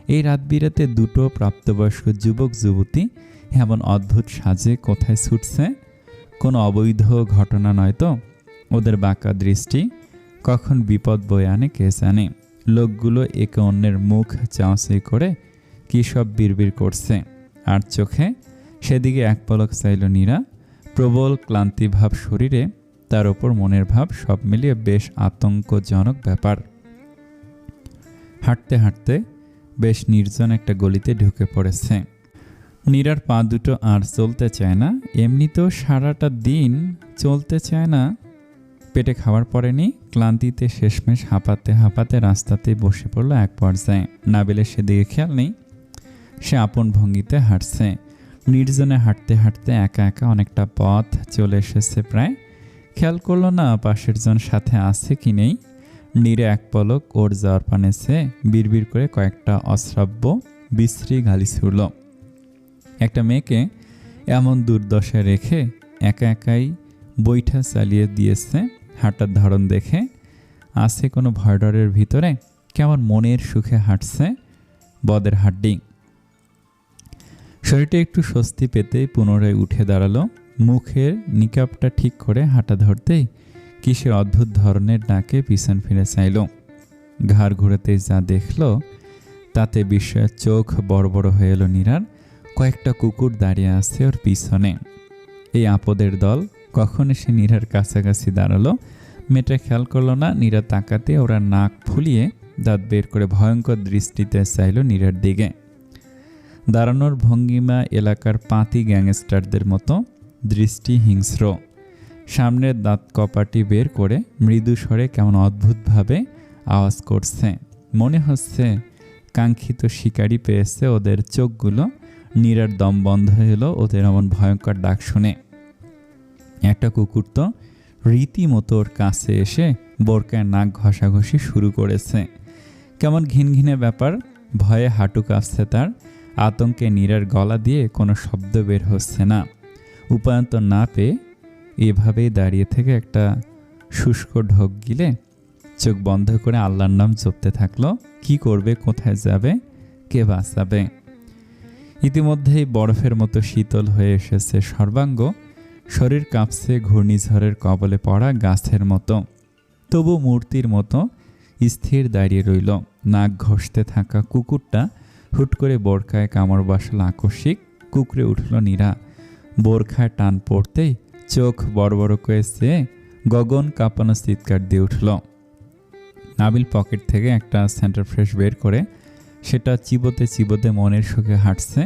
S1: এই রাত বিরাতে দুটো প্রাপ্তবয়স্ক যুবক যুবতী এমন অদ্ভুত সাজে কোথায় ছুটছে? কোনো অবৈধ ঘটনা নয় তো? ওদের বাঁকা দৃষ্টি কখন বিপদ বয়ে আনে কে জানে। লোকগুলো একে অন্যের মুখ চাওয়াচাই করে কী সব বিড়বিড় করছে। আর চোখে সেদিকে এক পলক চাইল নীরা। প্রবল ক্লান্তিভাব শরীরে, তার ওপর মনের ভাব, সব মিলিয়ে বেশ আতঙ্কজনক ব্যাপার। হাঁটতে হাঁটতে বেশ নির্জন একটা গলিতে ঢুকে পড়েছে। নীরার পা দুটো আর চলতে চায় না। এমনিতেও সারাটা দিন চলতে চায় না। পেটে খাবার পড়েনি। ক্লান্তিতে শেষমেশ হাঁপাতে হাঁপাতে রাস্তাতেই বসে পড়ল এক পর্যায়ে। নাবিলের সেদিকে খেয়াল নেই। সে আপন ভঙ্গিতে হাঁটছে। নির্জনে হাঁটতে হাঁটতে একা একা অনেকটা পথ চলে এসেছে প্রায়। খেয়াল করলো না পাশের জন সাথে আছে কি নেই। নীরে এক পলক ওর যাওয়ার পানে সে বিড়বিড় করে কয়েকটা অশ্রাব্য বিশ্রী গালি ছুড়ল। একটা মেয়েকে এমন দুর্দশায় রেখে একা একাই বৈঠা চালিয়ে দিয়েছে। হাঁটার ধরন দেখে আছে কোনো ভয়ডরের ভিতরে। কেমন মনের সুখে হাঁটছে বদের হাড্ডি। শরীরটা একটু স্বস্তি পেতেই পুনরায় উঠে দাঁড়ালো। মুখের নিকাবটা ঠিক করে হাঁটা ধরতেই কিসের অদ্ভুত ধরনের ডাকে পিছন ফিরে চাইল। ঘাড় ঘুরাতেই যা দেখল তাতে বিস্ময়ের চোখ বড় বড় হয়ে এলো নীরার। কয়েকটা কুকুর দাঁড়িয়ে আছে ওর পিছনে। এই আপদের দল কখন এসে নীরার কাছাকাছি দাঁড়ালো মেয়েটা খেয়াল করলো না। নীরা তাকাতে ওরা নাক ফুলিয়ে দাঁত বের করে ভয়ঙ্কর দৃষ্টিতে চাইল নীরার দিকে। দাঁড়ানোর ভঙ্গিমা এলাকার পাতি গ্যাংস্টারদের মতো, দৃষ্টি হিংস্র। সামনের দাঁত কপাটি বের করে মৃদু স্বরে কেমন অদ্ভুতভাবে আওয়াজ করছে। মনে হচ্ছে কাঙ্ক্ষিত শিকারি পেয়েছে ওদের। চোখগুলো নীরার দম বন্ধ হয়ে এলো ওদের এমন ভয়ঙ্কর ডাক শুনে। একটা কুকুর তো রীতিমতো ওর কাছে এসে বোরকায় নাক ঘষাঘষি শুরু করেছে। কেমন ঘিনঘিনে ব্যাপার। ভয়ে হাঁটু কাঁপছে তার। আতঙ্কে নীরার গলা দিয়ে কোনো শব্দ বের হচ্ছে না। উপায়ন্তর না পেয়ে এভাবেই দাঁড়িয়ে থেকে একটা শুষ্ক ঢোক গিলে চোখ বন্ধ করে আল্লাহর নাম জপতে থাকলো। কি করবে, কোথায় যাবে, কে বাঁচাবে? ইতিমধ্যেই বরফের মতো শীতল হয়ে এসেছে সর্বাঙ্গ। শরীর কাঁপছে ঘূর্ণিঝড়ের কবলে পড়া গাছের মতো। তবু মূর্তির মতো স্থির দাঁড়িয়ে রইল। নাক ঘষতে থাকা কুকুরটা হুট করে বোরখায় কামড় বসাল আকস্মিক। কুকড়ে উঠল নীরা। বোরখায় টান পড়তেই চোখ বড় বড় করে চেয়ে গগন কাঁপানো চিৎকার দিয়ে উঠল। নাবিল পকেট থেকে একটা সেন্টার ফ্রেশ বের করে সেটা চিবোতে চিবোতে মনের সুখে হাঁটছে।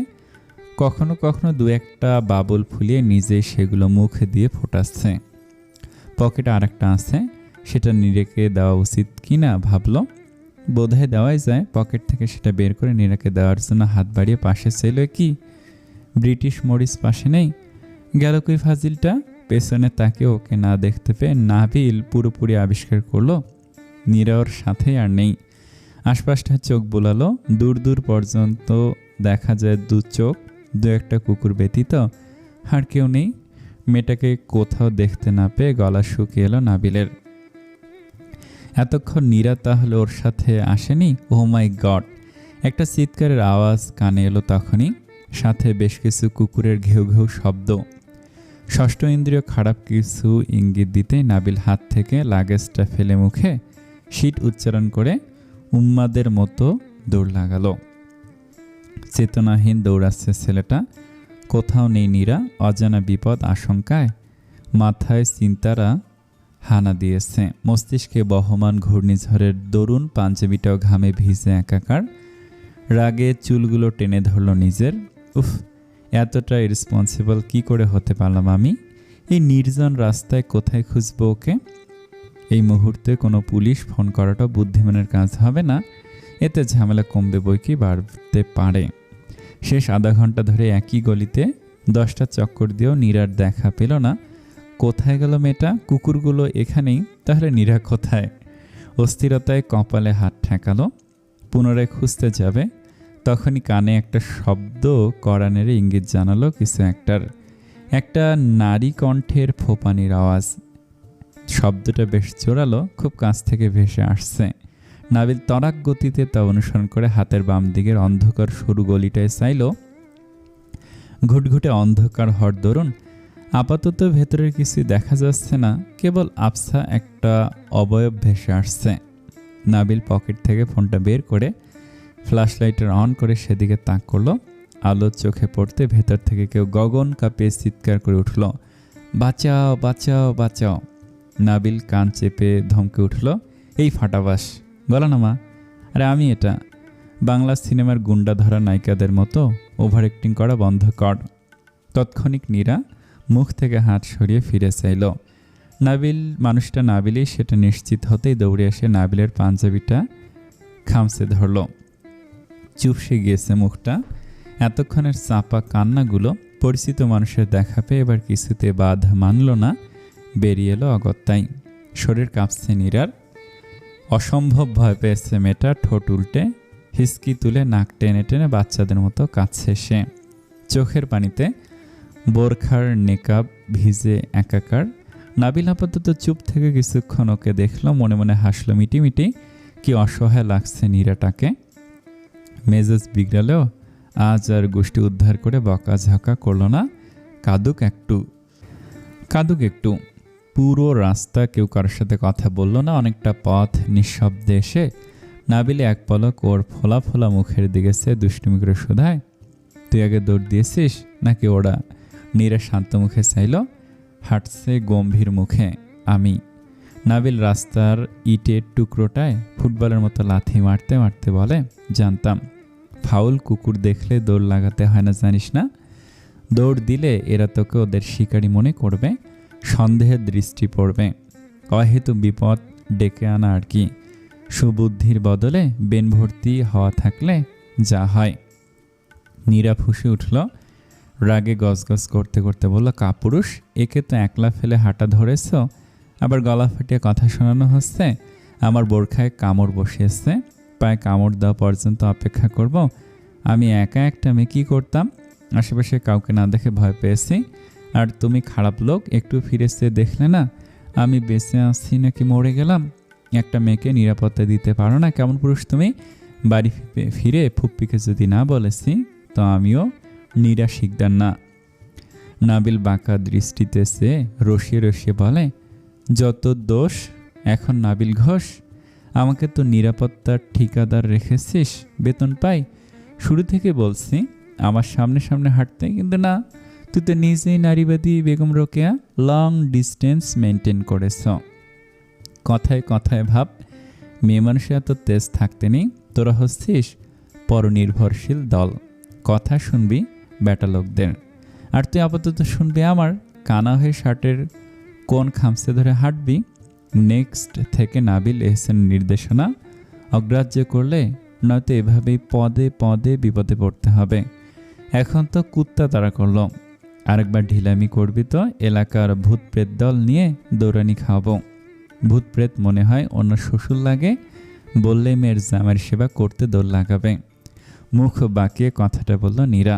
S1: কখনো কখনো দু একটা বাবুল ফুলিয়ে নিজেই সেগুলো মুখে দিয়ে ফোটাচ্ছে। পকেটে আরেকটা আছে, সেটা নীরাকে দেওয়া উচিত কিনা ভাবল। বোধহয় দেওয়াই যায়। পকেট থেকে সেটা বের করে নীরাকে দেওয়ার জন্য হাত বাড়িয়ে পাশে চাইল। কি ব্রিটিশ মরিস পাশে নেই? গেল কই ফাজিলটা? পেছনে তাকে ওকে না দেখতে পেয়ে নাবিল পুরোপুরি আবিষ্কার করলো নীরা ওর সাথে আর নেই। আশপাশটা চোখ বোলালো। দূর দূর পর্যন্ত দেখা যায় দু চোখ, দু একটা কুকুর ব্যতীত আর কেউ নেই। মেয়েটাকে কোথাও দেখতে না পেয়ে গলা শুকিয়ে এলো নাবিলের। এতক্ষণ নীরা তাহলে ওর সাথে আসেনি? ও মাই গড! একটা চিৎকারের আওয়াজ কানে এলো তখনই, সাথে বেশ কিছু কুকুরের ঘেউ ঘেউ শব্দ। ষষ্ঠ ইন্দ্রিয় খারাপ কিছু ইঙ্গিত দিতেই নাবিল হাত থেকে লাগেজটা ফেলে মুখে শীত উচ্চারণ করে উম্মাদের মতো দৌড় লাগালো। চেতনাহীন দৌড়াচ্ছে ছেলেটা। কোথাও নেই নীরা। অজানা বিপদ আশঙ্কায় মাথায় চিন্তারা হানা দিয়েছে। মস্তিষ্কে বহমান ঘূর্ণিঝড়ের দরুন, পাঞ্জাবিটাও ঘামে ভিজে একাকার। রাগে চুলগুলো টেনে ধরল নিজের। উফ, এতটা ইরেসপন্সিবল কি করে হতে পারলাম আমি? এই নির্জন রাস্তায় কোথায় খুঁজবো ওকে? এই মুহূর্তে কোনো পুলিশ ফোন করাটা বুদ্ধিমানের কাজ হবে না। এতে ঝামেলা কমবে বই কি বাড়তে পারে। শেষ আধা ঘন্টা ধরে একই গলিতে 10টা চক্কর দিয়েও নীরার দেখা পেল না। কোথায় গেল মেয়েটা? কুকুরগুলো এখানেই, তাহলে নীরা কোথায়? অস্থিরতায় কপালে হাত ঠেকালো। পুনরায় খুঁজতে যাবে, তখনই কানে একটা শব্দ করানের ইঙ্গিত জানালো কিছু একটা নারী কণ্ঠের ফোপানির আওয়াজ। শব্দটা বেশ জোরালো, খুব কাছ থেকে ভেসে আসছে। নাবিল তরাক গতিতে তা অনুসরণ করে হাতের বাম দিকের অন্ধকার সরু গলিটায় চাইল। ঘুটঘুটে অন্ধকার হওয়ার দরুন আপাতত ভেতরের কিছু দেখা যাচ্ছে না, কেবল আবছা একটা অবয়ব ভেসে আসছে। নাবিল পকেট থেকে ফোনটা বের করে ফ্ল্যাশ লাইটার অন করে সেদিকে তাক করলো। আলো চোখে পড়তে ভেতর থেকে কেউ গগন কাঁপিয়ে চিৎকার করে উঠল, বাঁচাও বাঁচাও বাঁচাও। নাবিল কান চেপে ধমকে উঠল, এই ফাটাবাস, গলা নামা। আরে আমি এটা। বাংলা সিনেমার গুন্ডা ধরা নায়িকাদের মতো ওভার অ্যাক্টিং করা বন্ধ কর। তৎক্ষণিক নীরা মুখ থেকে হাত সরিয়ে ফিরে চাইল। মানুষটা নাবিলই সেটা নিশ্চিত হতেই দৌড়ে এসে নাবিলের পাঞ্জাবিটা খামচে ধরল। চুপসে গিয়েছে মুখটা। এতক্ষণের চাপা কান্নাগুলো পরিচিত মানুষের দেখা পেয়ে এবার কিছুতে বাধ মানল না, বেরিয়ে এলো অগত্যাই। শরীর কাঁপছে নীরার। অসম্ভব ভয় পেয়েছে মেয়েটা। ঠোঁট উল্টে হিসকি তুলে নাক টেনে টেনে বাচ্চাদের মতো কাঁদছে সে। চোখের পানিতে বোরখার নেকাব ভিজে একাকার। নাবিল আপাতত চুপ থেকে কিছুক্ষণ ওকে দেখল, মনে মনে হাসলো মিটিমিটি। কি অসহায় লাগছে নীরাটাকে। মেজাজ বিগড়ালেও আজ আর গোষ্ঠী উদ্ধার করে বকাঝকা করলো না। কাঁদুক একটু। পুরো রাস্তা কেউ কারোর সাথে কথা বলল না। অনেকটা পথ নিঃশব্দে এসে নাবিলে এক পলক ওর ফোলা ফোলা মুখের দিকে সে দুষ্টুমি করে শোধায়, তুই আগে দৌড় দিয়েছিস নাকি ওরা? নীরা শান্ত মুখে চাইল, হাঁটছে গম্ভীর মুখে, আমি। নাবিল রাস্তার ইটের টুকরোটায় ফুটবলের মতো লাথি মারতে মারতে বলে, জানতাম ফাউল কুকুর দেখলে দৌড় লাগাতে হয় না, জানিস না? দৌড় দিলে এরা তোকে ওদের শিকারী মনে করবে, সন্দেহের দৃষ্টি পড়বে, অহেতু বিপদ ডেকে আনা আর কি। সুবুদ্ধির বদলে বেন ভর্তি হওয়া থাকলে যা হয়। নীরা ফুঁসে উঠল, রাগে গজগজ করতে করতে বলল, কাপুরুষ, একে তো একলা ফেলে হাঁটা ধরেছ, আবার গলা ফাটিয়ে কথা শোনানো হচ্ছে। আমার বোরখায় কামড় বসিয়েছে, পায়ে কামড় দেওয়া পর্যন্ত অপেক্ষা করব? আমি একা একটা মেয়ে কী করতাম? আশেপাশে কাউকে না দেখে ভয় পেয়েছি। আর তুমি খারাপ লোক, একটু ফিরে চেয়ে দেখলে না আমি বেঁচে আছি নাকি মরে গেলাম? একটা মেয়েকে নিরাপত্তা দিতে পারো না? কেমন পুরুষ তুমি? বাড়ি ফিরে ফুপ্পিকে যদি না বলেছি তো আমিও নীরা শিকদার না। নাবিল বাঁকা দৃষ্টিতে সে রসিয়ে রসিয়ে বলে, যত দোষ এখন নাবিল ঘোষ। আমাকে তো নিরাপত্তার ঠিকাদার রেখেছিস, বেতন পাই। শুরু থেকে বলছি আমার সামনে সামনে হাঁটতে, কিন্তু না, তুই তো নিজেই নারীবাদী Begum Rokeya long distance maintain করেছ। কথায় কথায় ভাব, মেয়ে মানুষের এত তেজ থাকতে নেই। তোরা হচ্ছিস পরনির্ভরশীল দল, কথা শুনবি বেটা লোকদের, আর তুই আপাতত শুনবি আমার। কানা হয়ে শার্টের কোন খামচে ধরে হাঁটবি। নেক্সট থেকে নাবিল এহসানের নির্দেশনা অগ্রাহ্য করলে নয়তো এভাবেই পদে পদে বিপদে পড়তে হবে। এখন তো কুত্তা তাড়া করলো, আরেকবার ঢিলামি করবি তো এলাকার ভূত প্রেত দল নিয়ে দৌড়ানি খাওয়াবো। ভূত প্রেত মনে হয় অন্য শ্বশুর লাগে, বললে মেয়ের জামার সেবা করতে দৌড় লাগাবে। মুখ বাঁকিয়ে কথাটা বলল নীরা।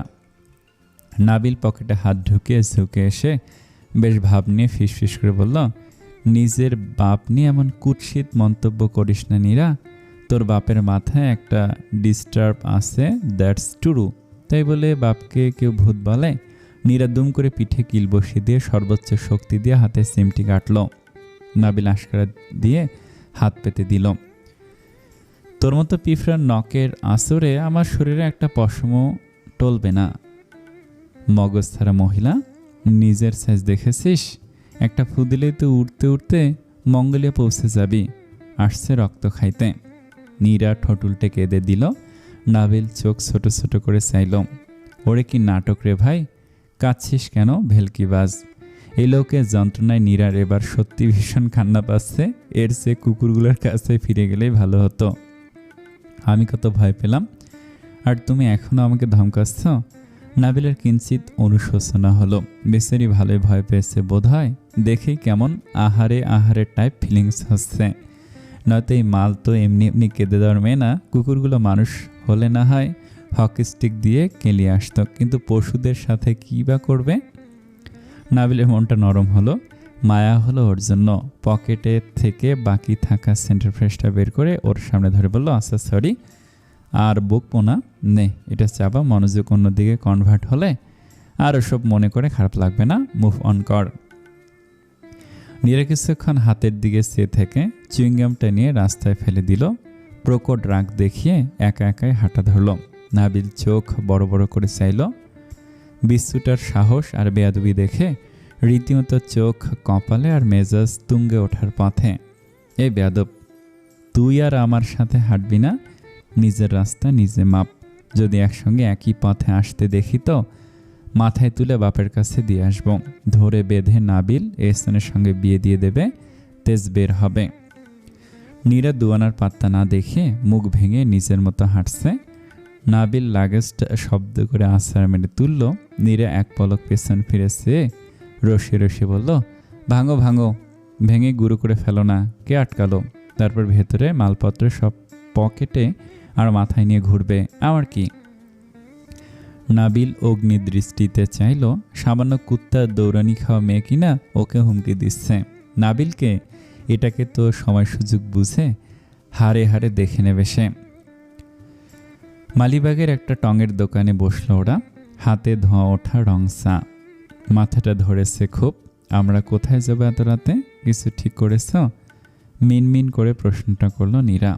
S1: নাবিল পকেটে হাত ঢুকিয়ে ঝুঁকে এসে বেশ ভাব নিয়ে ফিসফিস করে বলল, নিজের বাপ নিয়ে এমন কুৎসিত মন্তব্য করিস না নীরা। তোর বাপের মাথায় একটা ডিস্টার্ব আছে, দ্যাটস ট্রু। তাই বলে বাপকে কেউ ভূত বলে? নীরা দুম করে পিঠে কিল বসিয়ে দিয়ে সর্বোচ্চ শক্তি দিয়ে হাতে সিমটি কাটল। নাবিল আশকারা দিয়ে হাত পেতে দিল। তোর মতো পিঁপড়ার নখের আঁচড়ে আমার শরীরে একটা পশমও টলবে না। মগজ ছাড়া মহিলা, নিজের সাইজ দেখেছিস? একটা ফু দিলেই তো উঠতে উঠতে মঙ্গলিয়া পৌঁছে যাবি, আসছে রক্ত খাইতে। নীরা ঠোঁট উল্টে কেঁদে দিল। নাবিল চোখ ছোট ছোট করে চাইল। ওরে কি নাটক রে ভাই, কাঁদছিস কেন ভেলকিবাজ? এই লোকের যন্ত্রণায় নীরার এবার সত্যি ভীষণ কান্না পাচ্ছে। এর চেয়ে কুকুরগুলোর কাছে ফিরে গেলেই ভালো হতো। আমি কত ভয় পেলাম, আর তুমি এখনো আমাকে ধমকাচ্ছ? নাবিলের কিঞ্চিত অনুশোচনা হলো। বেচারি ভালোই ভয় পেয়েছে বোধ হয়, দেখেই কেমন আহারে আহারে টাইপ ফিলিংস হচ্ছে। নয়তো এই মাল তো এমনি এমনি কেঁদে দেওয়ার মেয়ে না। কুকুরগুলো মানুষ হলে না হয় হকি স্টিক দিয়ে কেলিয়ে আসতো, কিন্তু পশুদের সাথে কী বা করবে? নাবিলের মনটা নরম হলো, মায়া হলো ওর জন্য। পকেটে থেকে বাকি থাকা সেন্টার ফ্রেশটা বের করে ওর সামনে ধরে বলল, আচ্ছা সরি, আর বকবো না, নে এটা চাপা। মনোযোগ অন্যদিকে কনভার্ট হলে আর ওসব মনে করে খারাপ লাগবে না, মুভ অন কর। নীরা কিছুক্ষণ হাতের দিকে চেয়ে থেকে চুইংগামটা নিয়ে রাস্তায় ফেলে দিল। প্রকট রাগ দেখিয়ে একা একাই হাঁটা ধরল। নাবিল চোখ বড় বড় করে চাইল। বিচ্ছুটার সাহস আর বেয়াদবি দেখে রীতিমতো চোখ কপালে আর মেজাজ তুঙ্গে ওঠার পথে। এ বেয়াদব, তুই আর আমার সাথে হাঁটবি না, নিজের রাস্তা নিজে মাপ। যদি একসঙ্গে একই পথে আসতে দেখি তো মাথায় তুলে বাপের কাছে দিয়ে আসবো। ধরে বেঁধে নাবিল এহসানের সঙ্গে বিয়ে দিয়ে দেবে, তেজ বের হবে। নীরা দুয়ানার পাত্তা না দেখে মুখ ভেঙে নিজের মতো হাঁটছে। নাবিল লাগেজটা শব্দ করে আছাড় মেরে তুলল। নীরা এক পলক পেছন ফিরেছে, রসে রসে বলল, ভাঙো ভাঙো, ভেঙে গুঁড়ো করে ফেলো না, কে আটকালো? তারপর ভেতরে মালপত্র সব পকেটে আর মাথায় নিয়ে ঘুরবে, আমার কি? নাবিল অগ্নিদৃষ্টিতে চাইল। সামান্য কুত্তার দৌড়ানি খাওয়া মেয়ে কিনা ওকে হুমকি দিচ্ছে। নাবিলকে এটাকে তো সময় সুযোগ বুঝে হারে হারে দেখে নেবে সে। মালিবাগের একটা টঙের দোকানে বসলো ওরা। হাতে ধোঁয়া ওঠা রং চা, মাথাটা ধরেছে খুব। আমরা কোথায় যাবো এত রাতে, কিছু ঠিক করেছ? মিনমিন করে প্রশ্নটা করলো নীরা।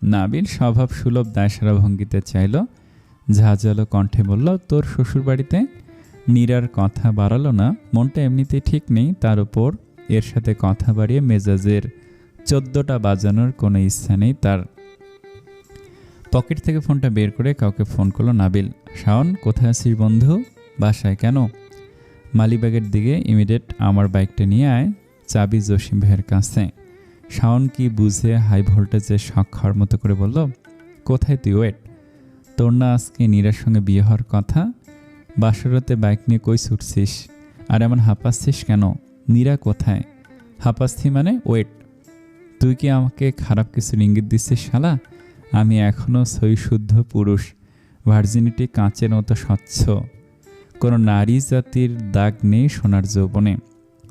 S1: নাবিল স্বভাব সুলভ দায়সারা ভঙ্গিতে চাইল। ঝাঁঝালো কণ্ঠে বলল, তোর শ্বশুর বাড়িতে। নীরার কথা বাড়ালো না, মনটা এমনিতেই ঠিক নেই, তার উপর এর সাথে কথা বাড়িয়ে মেজাজের 14টা বাজানোর কোনো ইচ্ছা নেই তার। পকেট থেকে ফোনটা বের করে কাউকে ফোন করলো নাবিল। শাওন, কোথায় আছিস বন্ধু? বাসায়। কেন? মালিবাগের দিকে, ইমিডিয়েট আমার বাইকটা নিয়ে আয়, চাবি জসিম ভাইয়ের কাছে। শাওন কি বুঝে হাই ভোল্টেজে শখ খাওয়ার মতো করে বলল, কোথায় তুই? ওয়েট, তোর না আজকে নীরার সঙ্গে বিয়ে হওয়ার কথা? বাসরাতে বাইক নিয়ে কই ছুটছিস? আর এমন হাঁপাচ্ছিস কেন? নীরা কোথায়? হাঁপাচ্ছি মানে? ওয়েট, তুই কি আমাকে খারাপ কিছু ইঙ্গিত দিচ্ছিস শালা? আমি এখনও সই শুদ্ধ পুরুষ, ভার্জিনিটি কাঁচের মতো স্বচ্ছ, কোনো নারী জাতির দাগ নেই সোনার যৌবনে।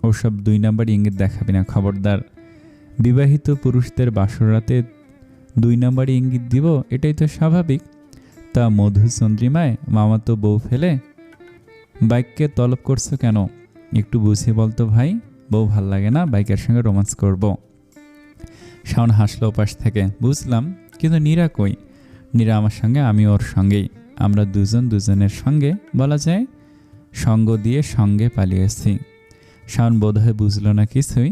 S1: ওসব 2 নাম্বার ইঙ্গিত দেখাবি না, খবরদার। বিবাহিত পুরুষদের বাসরাতে 2 নাম্বারই ইঙ্গিত দিব, এটাই তো স্বাভাবিক। তা মধুচন্দ্রিমায় মামাতো বউ ফেলে বাইককে তলব করছো কেন? একটু বুঝিয়ে বলতো ভাই, বউ ভাল লাগে না, বাইকের সঙ্গে রোমান্স করব। শাওন হাসলো ওপাশ থেকে। বুঝলাম, কিন্তু নীরা কই? নীরা আমার সঙ্গে, আমি ওর সঙ্গেই। আমরা দুজন দুজনের সঙ্গে, বলা যায় সঙ্গ দিয়ে সঙ্গে পালিয়েছি। শাওন বোধহয় বুঝলো না কিছুই।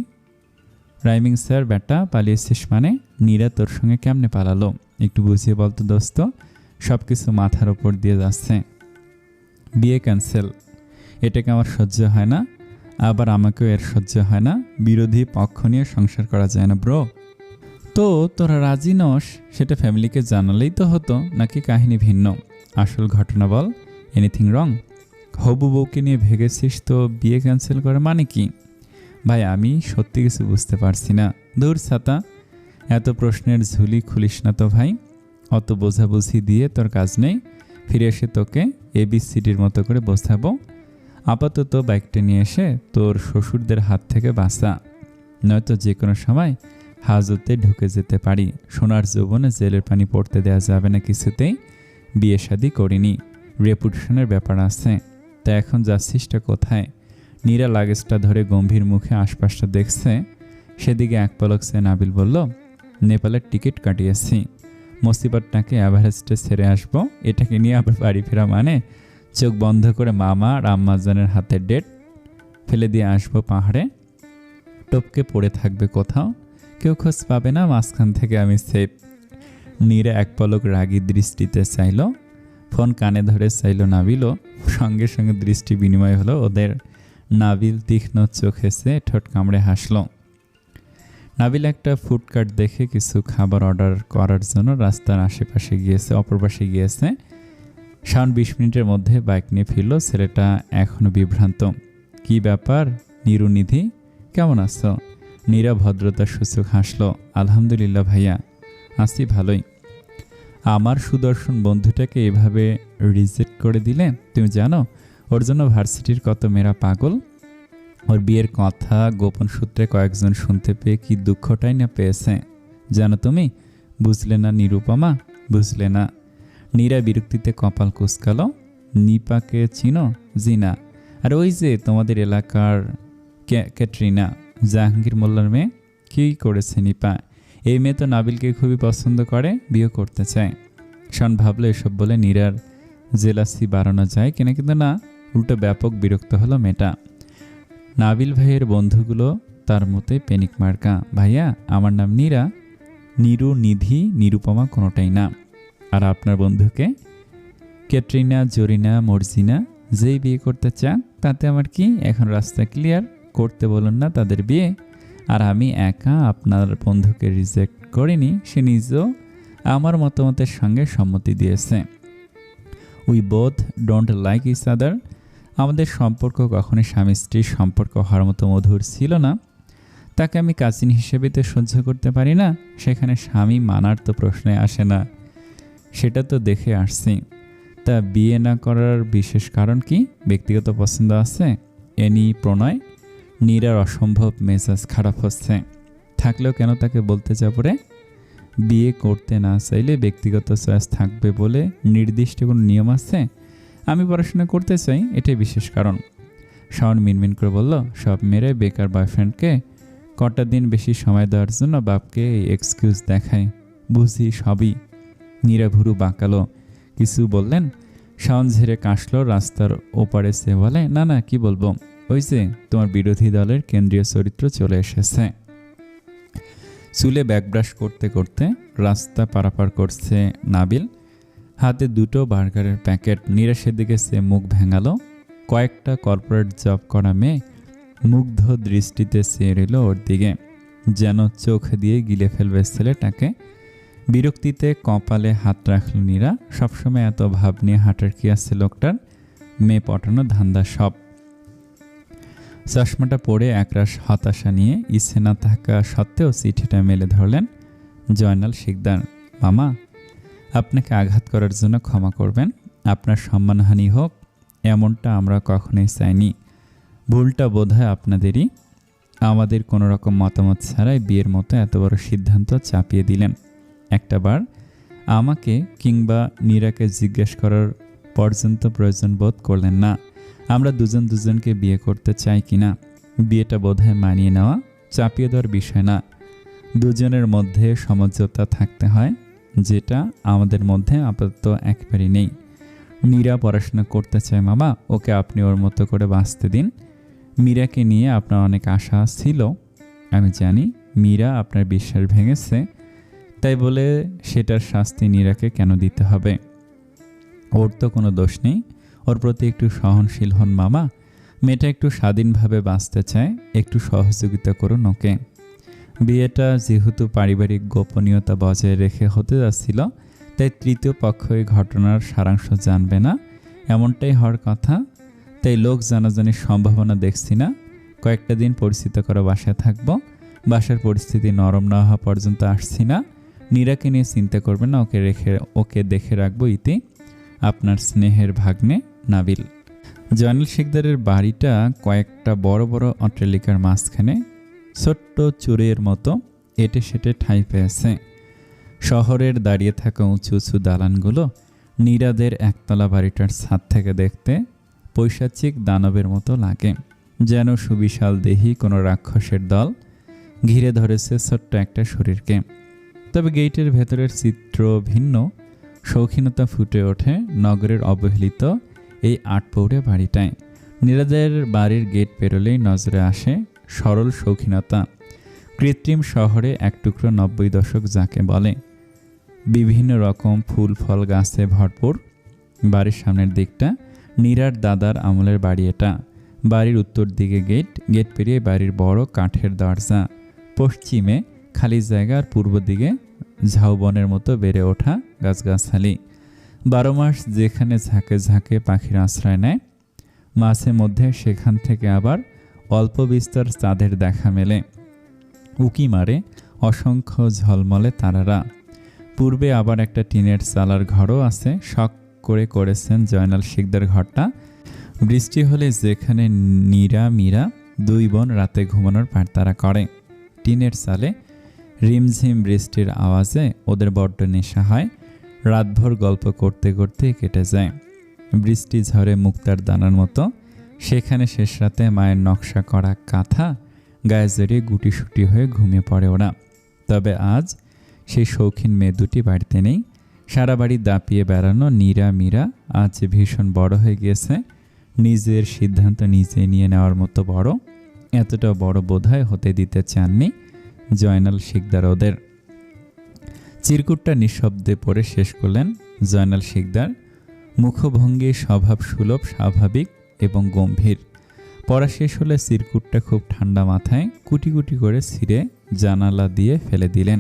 S1: রাইমিং স্যার বেটা, পালিয়েছিস মানে? নীরা তোর সঙ্গে কেমনে পালালো? একটু বুঝিয়ে বলতো দোস্ত, সব কিছু মাথার ওপর দিয়ে যাচ্ছে। বিয়ে ক্যান্সেল, এটাকে আমার সহ্য হয় না, আবার আমাকেও এর সহ্য হয় না। বিরোধী পক্ষ নিয়ে সংসার করা যায় না ব্রো। তো তোরা রাজি নস, সেটা ফ্যামিলিকে জানালেই তো হতো, নাকি কাহিনী ভিন্ন? আসল ঘটনা বল, এনিথিং রং? হবু বউকে নিয়ে ভেগেছিস তো বিয়ে ক্যান্সেল করে মানে কি? ভাই আমি সত্যি কিছু বুঝতে পারছি না। দূর ছাতা, এত প্রশ্নের ঝুলি খুলিস না তো ভাই। অত বোঝাবুঝি দিয়ে তোর কাজ নেই। ফিরে এসে তোকে ABCDর মতো করে বোঝাবো। আপাতত বাইকটা নিয়ে এসে তোর শ্বশুরদের হাত থেকে বাঁচা, নয়তো যে কোনো সময় হাজতে ঢুকে যেতে পারি। সোনার যৌবনে জেলের পানি পড়তে দেওয়া যাবে না কিছুতেই। বিয়ে শাদী করিনি, রেপুটেশনের ব্যাপার আছে। তা এখন যাচ্ছিসটা কোথায়? নীরা লাগেজটা ধরে গম্ভীর মুখে আশপাশটা দেখছে। সেদিকে এক পলক সে নাবিল বলল, নেপালের টিকিট কাটিয়েছি, মুসিবতটাকে এভারেস্টে ছেড়ে আসবো। এটাকে নিয়ে আবার বাড়ি ফেরা মানে? চোখ বন্ধ করে মামা আর আম্মাজানের হাতের ডেট ফেলে দিয়ে আসবো পাহাড়ে। টপকে পড়ে থাকবে কোথাও, কেউ খোঁজ পাবে না, মাঝখান থেকে আমি সেফ। নীরা এক পলক রাগী দৃষ্টিতে চাইল, ফোন কানে ধরে চাইল নাবিলও। সঙ্গে সঙ্গে দৃষ্টি বিনিময় হলো ওদের। নাবিল তীক্ষ্ণ চোখে সে ঠোঁট কামড়ে হাসল। নাবিল একটা ফুডকার্ট দেখে কিছু খাবার অর্ডার করার জন্য রাস্তার আশেপাশে গিয়েছে, অপর পাশে গিয়েছে। শাওন 20 মিনিটের মধ্যে বাইক নিয়ে ফিরল। ছেলেটা এখনো বিভ্রান্ত। কি ব্যাপার নিরুনিধি, কেমন আছো? নীরা ভদ্রতার সূচক হাসল। আলহামদুলিল্লাহ ভাইয়া, আছি ভালোই। আমার সুদর্শন বন্ধুটাকে এভাবে রিজেক্ট করে দিলে? তুমি জানো ওর জন্য ভার্সিটির কত মেয়েরা পাগল। ওর বিয়ের কথা গোপন সূত্রে কয়েকজন শুনতে পেয়ে কি দুঃখটাই না পেয়েছে জানো তুমি? বুঝলে না নিরুপমা, বুঝলে না। নীরা বিরক্তিতে কপাল কুঁচকালো। নিপাকে চিনো? জি না। আর ওই যে তোমাদের এলাকার ক্যাটরিনা, জাহাঙ্গীর মোল্লার মেয়ে। কী করেছে নিপা? এই মেয়ে তো নাবিলকে খুবই পছন্দ করে, বিয়ে করতে চায়। শান ভাবলো এসব বলে নীরার জেলাসি বাড়ানো যায় কিনা, কিন্তু না, উল্টো ব্যাপক বিরক্ত হলো মেয়েটা। নাবিল ভাইয়ের বন্ধুগুলো তার মতে পেনিক মার্কা। ভাইয়া, আমার নাম নীরা, নিরু, নিধি, নিরুপমা কোনোটাই না। আর আপনার বন্ধুকে ক্যাটরিনা, জরিনা, মর্জিনা যেই বিয়ে করতে চান তাতে আমার কি? এখন রাস্তা ক্লিয়ার, করতে বলুন না তাদের বিয়ে। আর আমি একা আপনার বন্ধুকে রিজেক্ট করিনি, সে নিজেও আমার মতামতের সঙ্গে সম্মতি দিয়েছে। We both don't like each other. আমাদের সম্পর্ক কখনোই স্বামী স্ত্রীর সম্পর্ক হওয়ার মতো মধুর ছিল না। তাকে আমি কাজিন হিসেবে তো সহ্য করতে পারি না, সেখানে স্বামী মানার তো প্রশ্নে আসে না। সেটা তো দেখে আসছি। তা বিয়ে না করার বিশেষ কারণ কি? ব্যক্তিগত পছন্দ আছে? এনি প্রণয়? নীরার অসম্ভব মেজাজ খারাপ হচ্ছে। থাকলেও কেন তাকে বলতে যাবো রে? বিয়ে করতে না চাইলে ব্যক্তিগত চয়েস থাকবে বলে নির্দিষ্ট কোনো নিয়ম আছে? আমি পড়াশোনা করতে চাই, এটাই বিশেষ কারণ। শাওন মিনমিন করে বলল, সব মেয়েরাই বেকার বয়ফ্রেন্ডকে কটা দিন বেশি সময় দেওয়ার জন্য বাপকে এই এক্সকিউজ দেখায়। বুঝি সবই। নীরা ভুরু বাঁকালো। কিছু বললেন? শাওন ঝেড়ে কাশলো। রাস্তার ওপারে সে বলে, না না, কি বলবো, ওই যে তোমার বিরোধী দলের কেন্দ্রীয় চরিত্র চলে এসেছে। চুলে ব্যাকব্রাশ করতে করতে রাস্তা পারাপার করছে নাবিল, হাতে দুটো বার্গারের প্যাকেট। নীরা সেদিকে সে মুখ ভেঙালো। কয়েকটা কর্পোরেট জব করা মেয়ে মুগ্ধ দৃষ্টিতে চেয়ে রইল ওর দিকে, যেন চোখ দিয়ে গিলে ফেলবে ছেলেটাকে। বিরক্তিতে কপালে হাত রাখল নীরা। সবসময় এত ভাব নিয়ে হাঁটার কি আছে লোকটার? মেয়ে পটানো ধান্দা সব। চশমাটা পরে একরাশ হতাশা নিয়ে ইচ্ছে না থাকা সত্ত্বেও চিঠিটা মেলে ধরলেন। জয়নাল শিকদার। মামা, আপনাকে আঘাত করার জন্য ক্ষমা করবেন। আপনার সম্মানহানি হোক এমনটা আমরা কখনোই চাইনি। ভুলটা বোধহয় আপনাদেরই। আমাদের কোনো রকম মতামত ছাড়াই বিয়ের মতো এত বড় সিদ্ধান্ত চাপিয়ে দিলেন। একটাবার আমাকে কিংবা নীরাকে জিজ্ঞেস করার পর্যন্ত প্রয়োজন বোধ করলেন না আমরা দুজন দুজনকে বিয়ে করতে চাই কিনা। বিয়েটা বোধহয় মানিয়ে নেওয়া, চাপিয়ে দেওয়ার বিষয় না। দুজনের মধ্যে সমঝোতা থাকতে হয়, যেটা আমাদের মধ্যে আপাতত একেবারেই নেই। নীরা পড়াশোনা করতে চায় মামা, ওকে আপনি ওর মতো করে বাঁচতে দিন। মীরাকে নিয়ে আপনার অনেক আশা ছিল, আমি জানি। মীরা আপনার বিশ্বাস ভেঙেছে, তাই বলে সেটার শাস্তি নীরাকে কেন দিতে হবে? ওর তো কোনো দোষ নেই। ওর প্রতি একটু সহনশীল হন মামা। মেয়েটা একটু স্বাধীনভাবে বাঁচতে চায়, একটু সহযোগিতা করুন ওকে। বিয়েটা যেহেতু পারিবারিক গোপনীয়তা বজায় রেখে হতে যাচ্ছিল, তাই তৃতীয় পক্ষ এই ঘটনার সারাংশ জানবে না, এমনটাই হওয়ার কথা। তাই লোক জানাজানির সম্ভাবনা দেখছি না। কয়েকটা দিন পরিচিত করা বাসায় থাকবো। বাসার পরিস্থিতি নরম না হওয়া পর্যন্ত আসছি না। নীরাকে নিয়ে চিন্তা করবেন না, ওকে দেখে রাখবো। ইতি, আপনার স্নেহের ভাগ্নে নাবিল। জয়নাল শিকদারের বাড়িটা কয়েকটা বড় বড় অট্টালিকার মাঝখানে ছোট্ট চুরের মতো এটে সেটে ঠাঁই পেয়েছে। শহরের দাঁড়িয়ে থাকা উঁচু উঁচু দালানগুলো নীরাদের একতলা বাড়িটার ছাদ থেকে দেখতে পৈশাচিক দানবের মতো লাগে, যেন সুবিশাল দেহী কোনো রাক্ষসের দল ঘিরে ধরেছে ছোট্ট একটা শরীরকে। তবে গেটের ভেতরের চিত্র ভিন্ন। শৌখিনতা ফুটে ওঠে নগরের অবহেলিত এই আটপৌরে বাড়িটায়। নীরাদের বাড়ির গেট পেরোলেই নজরে আসে সরল শৌখিনতা, কৃত্রিম শহরে এক টুকরো 90 দশক যাকে বলে। বিভিন্ন রকম ফুল ফল গাছে ভরপুর। বাড়ির সামনের দিকটা নীরার দাদার আমলের বাড়ি এটা। বাড়ির উত্তর দিকে গেট পেরিয়ে বাড়ির বড় কাঠের দরজা। পশ্চিমে খালি জায়গা আর পূর্ব দিকে ঝাউবনের মতো বেড়ে ওঠা গাছগাছালি। 12 মাস যেখানে ঝাঁকে ঝাঁকে পাখির আশ্রয় নেয়, মাঝে মধ্যে সেখান থেকে আবার অল্প বিস্তর চাঁদের দেখা মেলে। উকি মারে অসংখ্য ঝলমলে তারারা। পূর্বে আবার একটা টিনের চালার ঘরও আছে। শখ করে করেছেন জয়নাল শিকদার ঘরটা। বৃষ্টি হলে যেখানে নীরা মীরা 2 বোন রাতে ঘুমানোর পাঁড়তারা করে। টিনের চালে রিমঝিম বৃষ্টির আওয়াজে ওদের বড্ড নেশা হয়। রাতভর গল্প করতে করতেই কেটে যায়। বৃষ্টি ঝরে মুক্তার দানার মতো সেখানে শেষ রাতে মায়ের নকশা করা কাঁথা গায়ে জড়িয়ে গুটিসুটি হয়ে ঘুমিয়ে পড়ে ওরা। তবে আজ সেই শৌখিন মেয়ে দুটি বাড়িতে নেই। সারা বাড়ি দাপিয়ে বেড়ানো নীরা মীরা আজ ভীষণ বড় হয়ে গিয়েছে। নিজের সিদ্ধান্ত নিজে নিয়ে নেওয়ার মতো বড়। এতটা বড় বোধহয় হতে দিতে চাননি জয়নাল শিকদার ওদের। চিরকুটটা নিঃশব্দে পড়ে শেষ করলেন জয়নাল শিকদার। মুখভঙ্গি স্বভাব সুলভ, স্বাভাবিক এবং গম্ভীর। পড়া শেষ হলে চিরকুটটা খুব ঠান্ডা মাথায় কুটি কুটি করে ছিঁড়ে জানালা দিয়ে ফেলে দিলেন।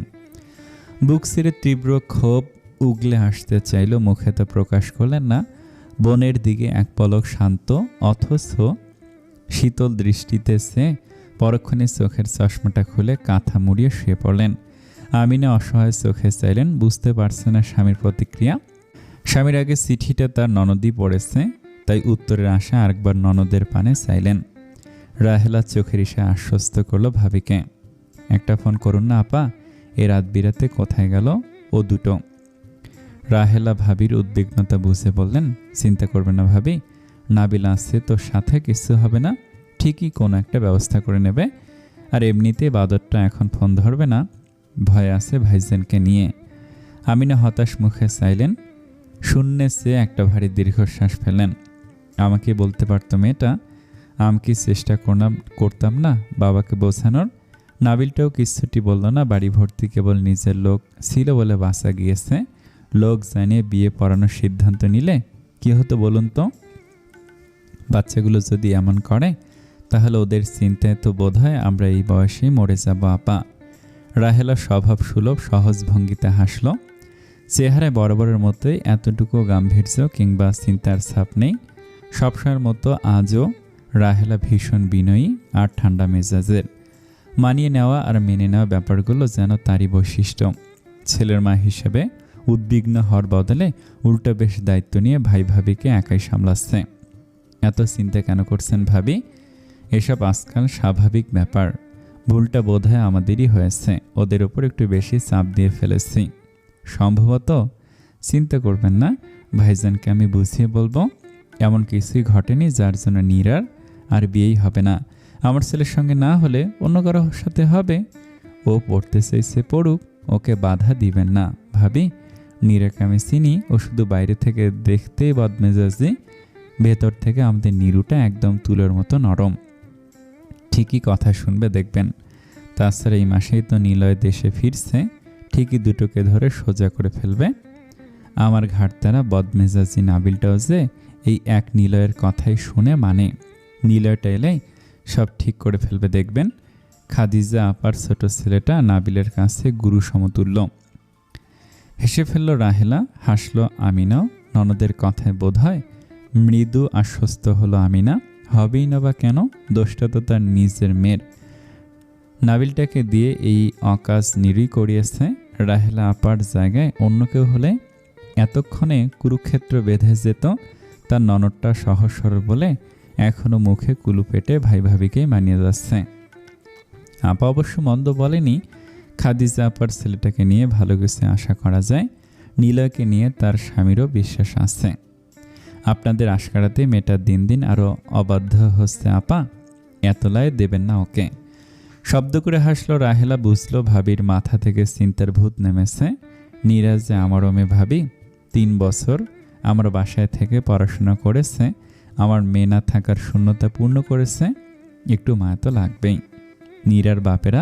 S1: বুক ছিঁড়ে তীব্র ক্ষোভ উগলে আসতে চাইল, মুখে তো প্রকাশ করলেন না। বনের দিকে এক পলক শান্ত অথচ শীতল দৃষ্টিতে সে পরক্ষণে চোখের চশমাটা খুলে কাঁথা মুড়িয়ে শুয়ে পড়লেন। আমিনা অসহায় চোখে চাইলেন, বুঝতে পারছে না স্বামীর প্রতিক্রিয়া। স্বামীর আগে চিঠিটা তার ননদই পড়েছে, তাই উত্তরের আশা আরেকবার ননদের পানে চাইলেন। রাহেলা চোখের ইশারায় আশ্বস্ত করলো ভাবিকে। একটা ফোন করুন না আপা, এ রাত বিরাতে কোথায় গেল ও দুটো? রাহেলা ভাবির উদ্বিগ্নতা বুঝে বললেন, চিন্তা করবে না ভাবি, নাবিল আছে তোর সাথে, কিছু হবে না, ঠিকই কোনো একটা ব্যবস্থা করে নেবে। আর এমনিতে বাদরটা এখন ফোন ধরবে না, ভয় আছে ভাইজানকে নিয়ে। আমিনা হতাশ মুখে চাইলেন। শূন্যে সে একটা ভারী দীর্ঘশ্বাস ফেলেন। আমাকে বলতে পারতো মেয়েটা, আমি কি চেষ্টা করতাম না বাবাকে বোঝানোর? নাবিলটাও কিচ্ছুটি বলল না। বাড়ি ভর্তি কেবল নিজের লোক ছিল বলে বাঁচা গিয়েছে। লোক জানিয়ে বিয়ে পড়ানোর সিদ্ধান্ত নিলে কি হতো বলুন তো? বাচ্চাগুলো যদি এমন করে তাহলে ওদের চিন্তায় তো বোধ হয় আমরা এই বয়সেই মরে যাব আপা। রাহেলা স্বভাব সুলভ সহজ ভঙ্গিতে হাসল। চেহারায় বরাবরের মতোই এতটুকু গাম্ভীর্য কিংবা চিন্তার ছাপ নেই। সবসময়ের মতো আজও রাহেলা ভীষণ বিনয়ী আর ঠান্ডা মেজাজের। মানিয়ে নেওয়া আর মেনে নেওয়া ব্যাপারগুলো যেন তারই বৈশিষ্ট্য। ছেলের মা হিসেবে উদ্বিগ্ন হওয়ার বদলে উল্টো বেশ দায়িত্ব নিয়ে ভাই ভাবিকে একাই সামলাচ্ছে। এত চিন্তা কেন করছেন ভাবি? এসব আজকাল স্বাভাবিক ব্যাপার। ভুলটা বোধহয় আমাদেরই হয়েছে, ওদের ওপর একটু বেশি চাপ দিয়ে ফেলেছি। সম্ভবত চিন্তা করবেন না, ভাইজানকে আমি বুঝিয়ে বলবো। এমন কিছুই ঘটেনি যার জন্য নীরার আর বিয়েই হবে না। আমার ছেলের সঙ্গে না হলে অন্য কারোর সাথে হবে। ও পড়তে চাইছে পড়ুক, ওকে বাধা দিবেন না ভাবি। নীরাকে আমি চিনি, ও শুধু বাইরে থেকে দেখতেই বদমেজাজি, ভেতর থেকে আমাদের নীরুটা একদম তুলোর মতো নরম। ঠিকই কথা শুনবে দেখবেন। তাছাড়া এই মাসেই তো নিলয় দেশে ফিরছে, ঠিকই দুটোকে ধরে সোজা করে ফেলবে। আমার ঘাটতারা বদমেজাজি নাবিলটাও যে এই এক নিলয়ের কথাই শুনে মানে। নিলয়টা এলেই সব ঠিক করে ফেলবে দেখবেন। খাদিজা আপার ছোট ছেলেটা নাবিলের কাছে গুরু সমতুল্য। হেসে ফেলল রাহেলা, হাসল আমিনাও। ননদের কথায় বোধ হয় মৃদু আশ্বস্ত হলো আমিনা। হবেই না বা কেন, দোষটা তো তার নিজের মেয়ের। নাবিলটাকে দিয়ে এই অকাজ নিরুই করিয়েছে। রাহেলা আপার জায়গায় অন্য কেউ হলে এতক্ষণে কুরুক্ষেত্র বেঁধে যেত। তার ননদটা সহজ সরল বলে এখনো মুখে কুলু পেটে ভাই ভাবিকেই মানিয়ে যাচ্ছে। আপা অবশ্য মন্দ বলেনি। খাদিজা আপার ছেলেটাকে নিয়ে ভালো কিছু আশা করা যায়। নিলয়কে নিয়ে তার স্বামীরও বিশ্বাস আছে। আপনাদের আশকারাতে মেয়েটা দিন দিন আরও অবাধ্য হচ্ছে আপা, এতলায় দেবেন না ওকে। শব্দ করে হাসলো রাহেলা। বুঝলো ভাবির মাথা থেকে চিন্তার ভূত নেমেছে। নীরাজ যে আমারও মেয়ে ভাবি, 3 বছর আমার বাসায় থেকে পড়াশোনা করেছে, আমার মেয়ে না থাকার শূন্যতা পূর্ণ করেছে, একটু মায়া তো লাগবেই। নীরার বাপেরা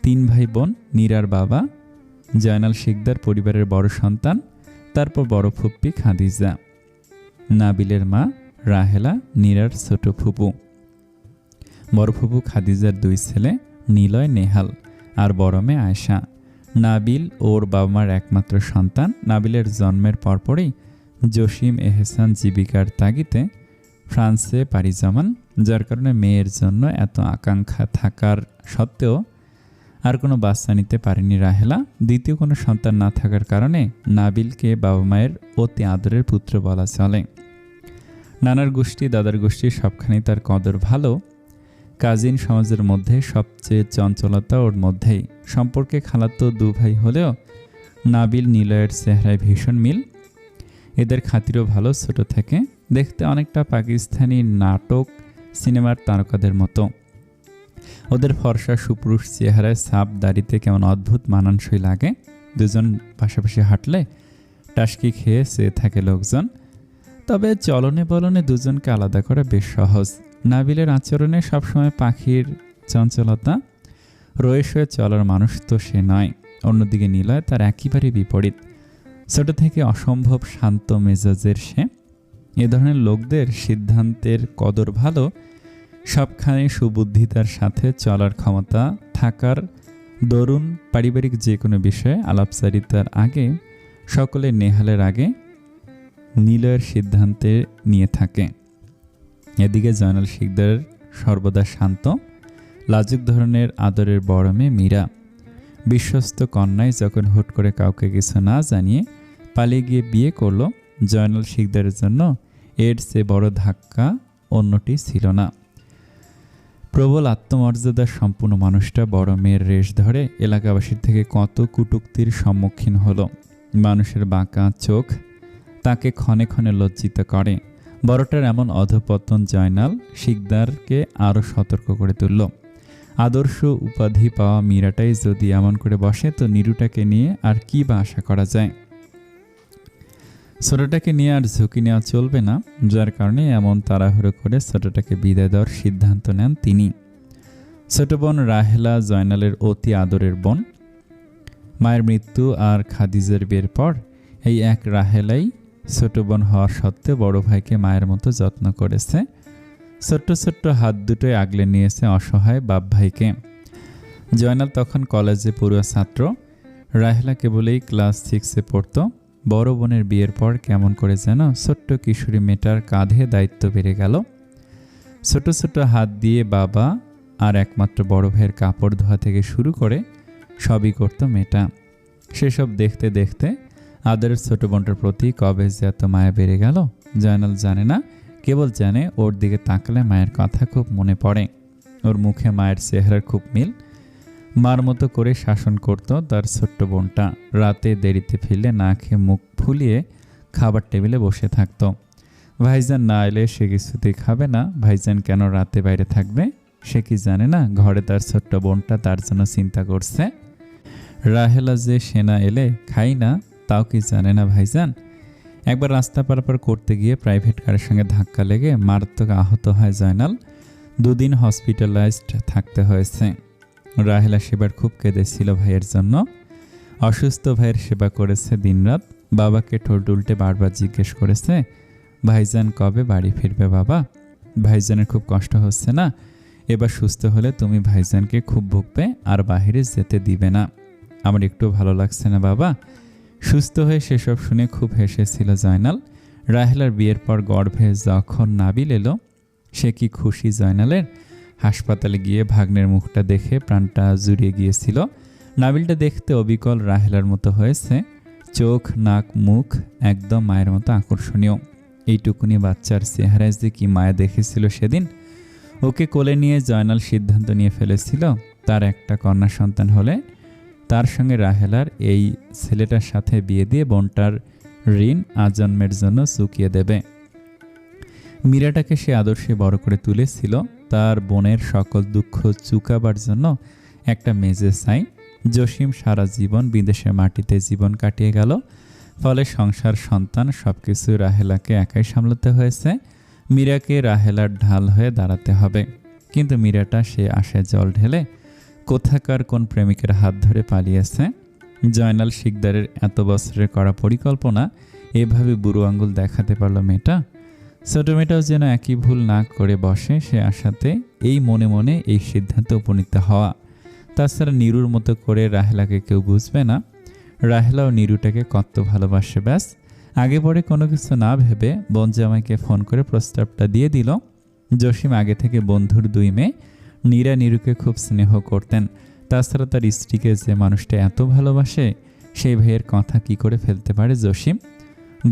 S1: 3 ভাই বোন। নীরার বাবা জয়নাল শিকদার পরিবারের বড় সন্তান, তারপর বড় ফুপ্পি খাদিজা, নাবিলের মা রাহেলা নীরার ছোট ফুপু। বড় ফুপু খাদিজার 2 ছেলে নিলয় নেহাল আর বড় মেয়ে আয়েশা। নাবিল ওর বাবা মার একমাত্র সন্তান। নাবিলের জন্মের পরপরই জসিম এহসান জীবিকার তাগিদে ফ্রান্সে পাড়ি জমান, যার কারণে মেয়ের জন্য এত আকাঙ্ক্ষা থাকার সত্ত্বেও আর কোনো বাচ্চা নিতে পারেনি রাহেলা। দ্বিতীয় কোনো সন্তান না থাকার কারণে নাবিলকে বাবা মায়ের অতি আদরের পুত্র বলা চলে। নানার গোষ্ঠী দাদার গোষ্ঠী সবখানে তার কদর ভালো। কাজিন সমাজের মধ্যে সবচেয়ে চঞ্চলতা ওর মধ্যেই। সম্পর্কে খালাতো 2 ভাই হলেও নাবিল নিলয়ের চেহারায় ভীষণ মিল। এদের খাতিরও ভালো। ছোট থেকে দেখতে অনেকটা পাকিস্তানি নাটক সিনেমার তারকাদের মতো। ওদের ফর্সা সুপুরুষ চেহারায় ছাপ দাড়িতে কেমন অদ্ভুত মানানসই লাগে। দুজন পাশাপাশি হাঁটলে টাসকি খেয়ে চেয়ে থাকে লোকজন। তবে চলনে বলনে দুজনকে আলাদা করা বেশ সহজ। নাবিলের আচরণে সবসময় পাখির চঞ্চলতা, রয়ে শয়ে চলার মানুষ তো সে নয়। অন্যদিকে নিলয় তার একেবারে বিপরীত। ছোট থেকে অসম্ভব শান্ত মেজাজের সে। এ ধরনের লোকদের সিদ্ধান্তের কদর ভালো, সবখানে সুবুদ্ধিতার সাথে চলার ক্ষমতা থাকার দরুন পারিবারিক যে কোনো বিষয়ে আলাপচারিতার আগে সকলে নেহালের আগে নিলয়ের সিদ্ধান্তে নিয়ে থাকে। এদিকে জয়নাল শিকদার সর্বদা শান্ত, লাজুক ধরনের আদরের বড় মেয়ে মীরা। বিশ্বস্ত কন্যায় যখন হুট করে কাউকে কিছু না জানিয়ে পালিয়ে গিয়ে বিয়ে করল, জয়নাল শিকদারের জন্য এর চেয়ে বড় ধাক্কা অন্যটি ছিল না। প্রবল আত্মমর্যাদার সম্পূর্ণ মানুষটা বড় মেয়ের রেশ ধরে এলাকাবাসীর থেকে কত কটূক্তির সম্মুখীন হলো। মানুষের বাঁকা চোখ তাকে ক্ষণে ক্ষণে লজ্জিত করে। বড়টার এমন অধঃপতন জয়নাল শিকদারকে আরও সতর্ক করে তুলল। আদর্শ উপাধি পাওয়া মীরাটাই যদি এমন করে বসে, তো নিরুটাকে নিয়ে আর কি বা আশা করা যায়। ছোটটাকে নিয়ে আর ঝুঁকি নেওয়া চলবে না, যার কারণে এমন তাড়াহুড়ো করে ছোটটাকে বিদায় দেওয়ার সিদ্ধান্ত নেন তিনি। ছোট বোন রাহেলা জয়নালের অতি আদরের বোন। মায়ের মৃত্যু আর খাদিজার বিয়ের পর এই এক রাহেলাই ছোট বোন হওয়ার সত্ত্বেও বড় ভাইকে মায়ের মতো যত্ন করেছে। ছোট্ট ছোট্ট হাত দুটোই আগলে নিয়েছে অসহায় বাপ ভাইকে। জয়নাল তখন কলেজে পড়ুয়া ছাত্র, রাহেলা কেবলেই ক্লাস 6-এ পড়ত। বড় বোনের বিয়ের পর কেমন করে যেন ছোট্ট কিশোরী মেয়েটার কাঁধে দায়িত্ব বেড়ে গেল। ছোট ছোট হাত দিয়ে বাবা আর একমাত্র বড় ভাইয়ের কাপড় ধোয়া থেকে শুরু করে সবই করত মেয়েটা। সেসব দেখতে দেখতে আদরের ছোট বোনটার প্রতি কবে যে এত মায়া বেড়ে গেল জয়নাল জানে না, কেবল জানে ওর দিকে তাকালে মায়ের কথা খুব মনে পড়ে। ওর মুখে মায়ের চেহারার খুব মিল। মার মতো করে শাসন করত তার ছোট্ট বোনটা। রাতে দেরিতে ফিরলে না খেয়ে মুখ ফুলিয়ে খাবার টেবিলে বসে থাকতো। ভাইজান না এলে সে কিছুতেই খাবে না। ভাইজান কেন রাতে বাইরে থাকবে সে কি জানে না ঘরে তার ছোট্ট বোনটা তার জন্য চিন্তা করছে। রাহেলা যে সেনা এলে খাই না তাও কি জানে না ভাইজান। একবার রাস্তা পারাপার করতে গিয়ে প্রাইভেট কারের সঙ্গে ধাক্কা লেগে মারাত্মক আহত হয় জয়নাল। 2 দিন হসপিটালাইজড থাকতে হয়েছে। রাহেলা সেবার খুব কেঁদেছিল ভাইয়ের জন্য। অসুস্থ ভাইয়ের সেবা করেছে দিনরাত। বাবাকে ঠোঁট উল্টে বারবার জিজ্ঞেস করেছে, ভাইজান কবে বাড়ি ফিরবে বাবা? ভাইজানের খুব কষ্ট হচ্ছে না? এবার সুস্থ হলে তুমি ভাইজানকে খুব ভুগবে আর বাহিরে যেতে দিবে না। আমার একটু ভালো লাগছে না বাবা। সুস্থ হয়ে সেসব শুনে খুব হেসেছিল জয়নাল। রাহেলার বিয়ের পর গর্ভে যখন নাবিল এলো, সে কি খুশি জয়নালের। হাসপাতালে গিয়ে ভাগ্নের মুখটা দেখে প্রাণটা জুড়িয়ে গিয়েছিল। নাবিলটা দেখতে অবিকল রাহেলার মতো হয়েছে। চোখ, নাক, মুখ একদম মায়ের মতো আকর্ষণীয়। এইটুকুনি বাচ্চার চেহারায় যে কি মায়া দেখেছিল সেদিন। ওকে কোলে নিয়ে জয়নাল সিদ্ধান্ত নিয়ে ফেলেছিল তার একটা কন্যা সন্তান হলে তার সঙ্গে রাহেলার এই ছেলেটার সাথে বিয়ে দিয়ে বোনটার ঋণ আজন্মের জন্য চুকিয়ে দেবে। মীরাটাকে সে আদর্শে বড় করে তুলেছিল তার বোনের সকল দুঃখ চুকাবার জন্য একটা মেজে চাই। জসিম সারা জীবন বিদেশের মাটিতে জীবন কাটিয়ে গেল। ফলে সংসার, সন্তান সবকিছু রাহেলাকে একাই সামলাতে হয়েছে। মীরাকে রাহেলার ঢাল হয়ে দাঁড়াতে হবে। কিন্তু মীরাটা সে আশায় জল ঢেলে কোথাকার কোন প্রেমিকের হাত ধরে পালিয়েছে। জয়নাল শিকদারের এত বছরের করা পরিকল্পনা এভাবে বুড়ো আঙ্গুল দেখাতে পারল মেয়েটা। ছোট মেয়েটাও যেন একই ভুল না করে বসে সে আশাতে এই মনে মনে এই সিদ্ধান্তে উপনীত হওয়া। তাছাড়া নীরুর মতো করে রাহেলাকে কেউ বুঝবে না। রাহেলাও নীরুটাকে কত ভালোবাসে। ব্যাস আগে পরে কোনো কিছু না ভেবে বোনজামাইকে ফোন করে প্রস্তাবটা দিয়ে দিল। জসিম আগে থেকে বন্ধুর দুই মেয়ে নীরা নীরুকে খুব স্নেহ করতেন। তাছাড়া তার স্ত্রীকে যে মানুষটা এত ভালোবাসে সেই ভাইয়ের কথা কি করে ফেলতে পারে জসিম।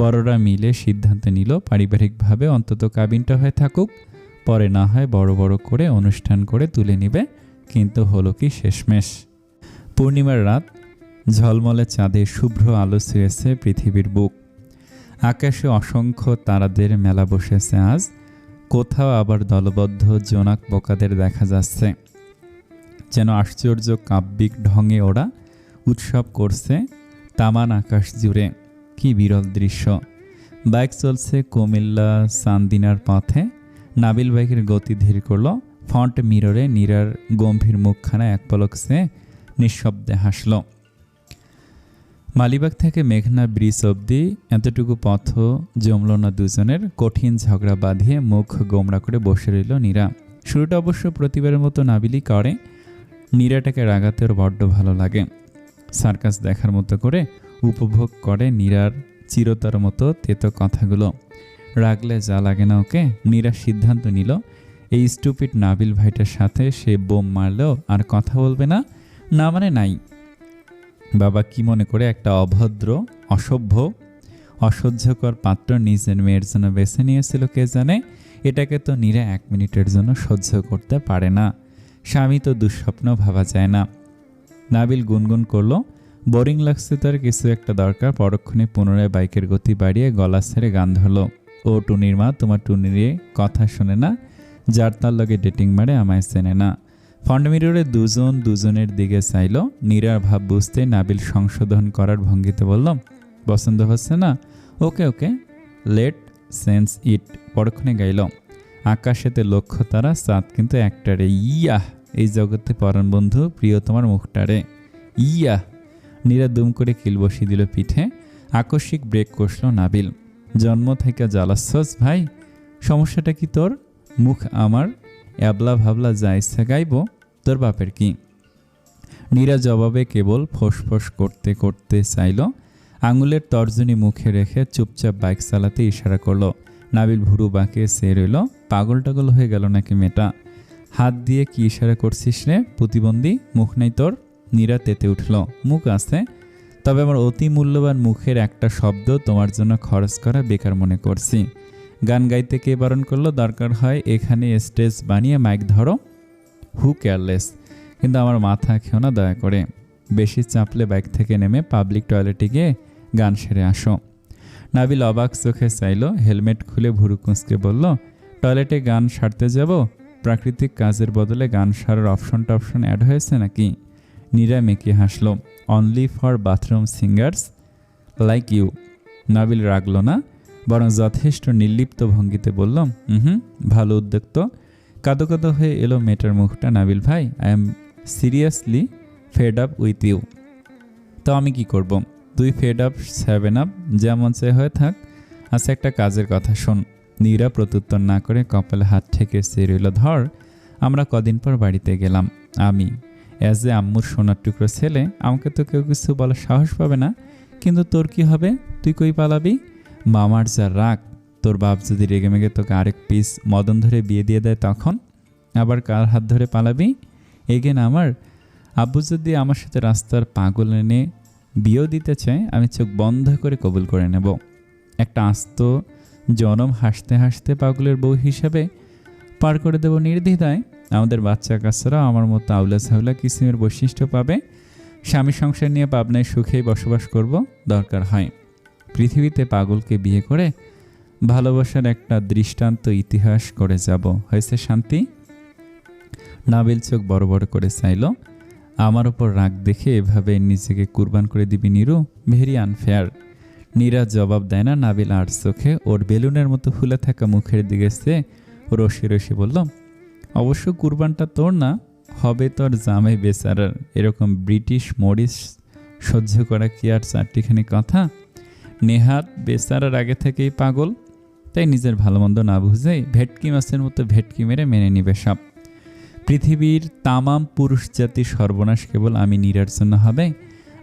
S1: বড়রা মিলে সিদ্ধান্ত নিল পারিবারিকভাবে অন্তত কাবিনটা হয়ে থাকুক, পরে না হয় বড় বড় করে অনুষ্ঠান করে তুলে নিবে। কিন্তু হলো কি শেষমেশ। পূর্ণিমার রাত, ঝলমলে চাঁদে শুভ্র আলো ছুঁয়েছে পৃথিবীর বুক। আকাশে অসংখ্য তারাদের মেলা বসেছে আজ। কোথাও আবার দলবদ্ধ জোনাক পোকাদের দেখা যাচ্ছে, যেন আশ্চর্য কাব্যিক ঢঙে ওরা উৎসব করছে তামান আকাশ জুড়ে। কি বিরল দৃশ্য। বাইক চলছে কুমিল্লা চান্দিনার পথে। নাবিল বাইকের গতি ধীর করলো। ফ্রন্ট মিররে নীরার গম্ভীর মুখখানা এক পলক সে নিঃশব্দে হাসল। মালিবাগ থেকে মেঘনা ব্রিজ অবধি এতটুকু পথ জমল না দুজনের। কঠিন ঝগড়া বাঁধিয়ে মুখ গোমড়া করে বসে রইল নীরা। শুরুটা অবশ্য প্রতিবারের মতো নাবিলই করে। নীরাটাকে রাগাতে ওর বড্ড ভালো লাগে। সার্কাস দেখার মতো করে উপভোগ করে নীরার চিরতার মতো তেতো কথাগুলো। রাগলে যা লাগে না ওকে। নীরা সিদ্ধান্ত নিল এই স্টুপিড নাবিল ভাইটার সাথে সে বোম মারলেও আর কথা বলবে না। না মানে নাই। বাবা কি মনে করে একটা অভদ্র, অসভ্য, অসহ্যকর পাত্র নিজের মেয়ের জন্য বেছে নিয়েছিল কে জানে। এটাকে তো নীরা 1 মিনিটের জন্য সহ্য করতে পারে না। স্বামী তো দুঃস্বপ্ন ভাবা যায় না। নাবিল গুনগুন করলো, বোরিং লাগছে তার, কিছু একটা দরকার। পরক্ষণে পুনরায় বাইকের গতি বাড়িয়ে গলা ছেড়ে গান ধরলো। ও টুনির মা, তোমার টুনির কথা শোনে না, যার তার লগে ডেটিং মারে আমায় চেনে না। ফ্রন্ট মিররে দুজনের দিকে চাইল। নীরার ভাব বুঝতে নাবিল সংশোধন করার ভঙ্গিতে বলল, পছন্দ হচ্ছে না? ওকে ওকে, লেট সেন্স ইট। পরক্ষণে গাইল, আকাশেতে লক্ষ্য তারা, চাঁদ কিন্তু একটারে। ইয়াহ, এই জগতে পরাণ বন্ধু প্রিয় তোমার মুখটারে। ইয়াহ। নীরা দুম করে কিল বসিয়ে দিল পিঠে। আকস্মিক ব্রেক কষল নাবিল। জন্ম থেকে জ্বালাচ্ছস ভাই, সমস্যাটা কি তোর? মুখ আমার অ্যাবলা ভাবলা যা ইচ্ছা গাইব, তোর বাপের কি? নীরা জবাবে কেবল ফোঁস করতে করতে চাইল। আঙুলের তর্জনী মুখে রেখে চুপচাপ বাইক চালাতে ইশারা করলো। নাবিল ভুরু বাঁকে সে রইল। পাগল টাগল হয়ে গেল নাকি মেয়েটা? হাত দিয়ে কি ইশারা করছিস রে প্রতিবন্ধী? মুখ নেই তোর? নীরা তেতে উঠল। মুখ আছে, তবে আমার অতি মূল্যবান মুখের একটা শব্দ তোমার জন্য খরচ করা বেকার মনে করছি। গান গাইতে কে বারণ করলো? দরকার হয় এখানে স্টেজ বানিয়ে মাইক ধরো, হু কেয়ারলেস। কিন্তু আমার মাথা খেও না দয়া করে। বেশি চাপলে বাইক থেকে নেমে পাবলিক টয়লেটে গিয়ে গান সেরে আসো। নাবিল অবাক চোখে চাইল। হেলমেট খুলে ভুরু কুঁচকে বলল, টয়লেটে গান সারতে যাব? প্রাকৃতিক কাজের বদলে গান সারার অপশন অ্যাড হয়েছে নাকি? নীরা মেকি হাসল। Only for bathroom singers like you. Nabil রাগল না, বরং যথেষ্ট নির্লিপ্ত ভঙ্গিতে বলল, ভালো উদ্যোগ তো। কাদো কাদো হয়ে এলো মেয়েটার মুখটা। নাবিল ভাই, I am seriously fed up with you. তো আমি কি করব? তুই ফেড আপ 7 আপ যেমন চাই হয়ে থাক। আচ্ছা, একটা কাজের কথা শোন। নীরা প্রত্যুত্তর না করে কপালে হাত ঠেকে সে রইল। ধর, আমরা কদিন পর বাড়িতে গেলাম। আমি অ্যাজ এ আম্মুর সোনার টুকরো ছেলে, আমাকে তো কেউ কিছু বলার সাহস পাবে না। কিন্তু তোর কি হবে? তুই কই পালাবি? মামার যা রাগ, তোর বাপ যদি রেগে মেগে তোকে আরেক পিস মদন ধরে বিয়ে দিয়ে দেয় তখন আবার কার হাত ধরে পালাবি? এগেন আমার আব্বু যদি আমার সাথে রাস্তার পাগল এনে বিয়েও দিতে চায়, আমি চোখ বন্ধ করে কবুল করে নেব। একটা আস্ত জনম হাসতে হাসতে পাগলের বউ হিসেবে পার করে দেব নির্দ্বিধায়। আমাদের বাচ্চা কাচ্চারাও আমার মতো আউলা ছাউলা কিসিমের বৈশিষ্ট্য পাবে। স্বামী সংসার নিয়ে পাবনায় সুখেই বসবাস করব। দরকার হয় পৃথিবীতে পাগলকে বিয়ে করে ভালোবাসার একটা দৃষ্টান্ত ইতিহাস করে যাব। হয়েছে শান্তি? নাবিল চোখ বড় বড় করে চাইল। আমার ওপর রাগ দেখে এভাবে নিজেকে কুরবান করে দিবি নীরু? Very unfair. নীরা জবাব দেয় না। নাবিল আর চোখে ওর বেলুনের মতো ফুলে থাকা মুখের দিকে সে রসি রসি বলল, অবশ্য কুরবানটা তোর না, হবে তোর জামাই বেচারার। এরকম ব্রিটিশ মরিস সহ্য করা কি আর চারটিখানি কথা? নেহাত বেচারার আগে থেকেই পাগল, তাই নিজের ভালো মন্দ না বুঝেই ভেটকি মাছের মতো ভেটকি মেরে মেনে নিবে সব। পৃথিবীর তামাম পুরুষ জাতি সর্বনাশ কেবল আমি নীরার জন্য হবে।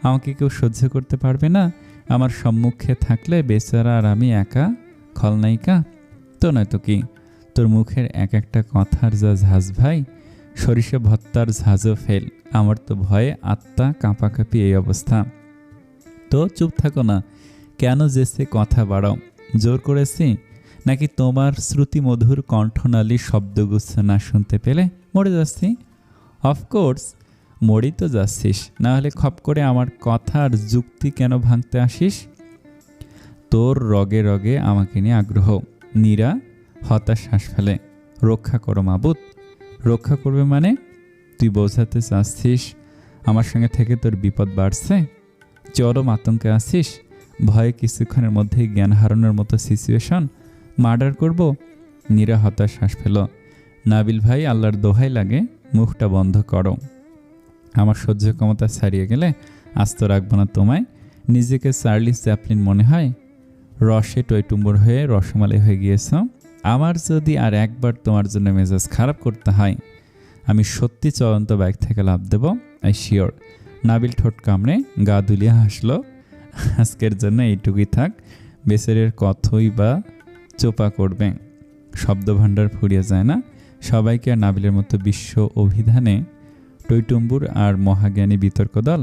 S1: আমাকে কেউ সহ্য করতে পারবে না। আমার সম্মুখে থাকলে বেচারা আর আমি একা খলনায়িকা। তো নয়তো কি? তোর মুখের এক একটা কথার যা ঝাঁজ ভাই, সরিষা ভত্তার ঝাঁজও ফেল। আমার তো ভয়ে আত্মা কাঁপাকাঁপি এই অবস্থা। তো চুপ থাকো না, কেন যেছে কথা বাড়াও? জোর করেছি নাকি তোমার শ্রুতিমধুর কণ্ঠনালী শব্দগুচ্ছ না শুনতে পেলে মরে যাচ্ছি? অফকোর্স মরেই তো যাচ্ছিস, না হলে খপ করে আমার কথার যুক্তি কেন ভাঙতে আসিস? তোর রগে রগে আমাকে নিয়ে আগ্রহ। নীরা হতাশ শ্বাস ফেলে। রক্ষা করো মাবুদ। রক্ষা করবে মানে? তুই বোঝাতে চাচ্ছিস আমার সঙ্গে থেকে তোর বিপদ বাড়ছে? চরম আতঙ্কে আছিস? ভয়ে কিছুক্ষণের মধ্যেই জ্ঞান হারানোর মতো সিচুয়েশন? মার্ডার করব? নীরা হতাশ শ্বাস ফেল। নাবিল ভাই, আল্লাহর দোহাই লাগে, মুখটা বন্ধ করো। আমার সহ্য ক্ষমতা ছাড়িয়ে গেলে আস্ত রাখবো না তোমায়। নিজেকে চার্লি চ্যাপলিন মনে হয়? রসে টইটুম্বর হয়ে রসমালাই হয়ে গিয়েছ। আমার যদি আর একবার তোমার জন্য মেজাজ খারাপ করতে হয়, আমি সত্যি চলন্ত বাইক থেকে লাফ দেব, আই শিওর। নাবিল ঠোঁট কামড়ে গা দুলিয়ে হাসলো। আজকের জন্য এইটুকুই থাক, বেচারের কতই বা চোপা করবে। শব্দভাণ্ডার ফুরিয়ে যায় না। সবাইকে আর নাবিলের মতো বিশ্ব অভিধানে টইটুম্বুর আর মহাজ্ঞানী বিতর্ক দল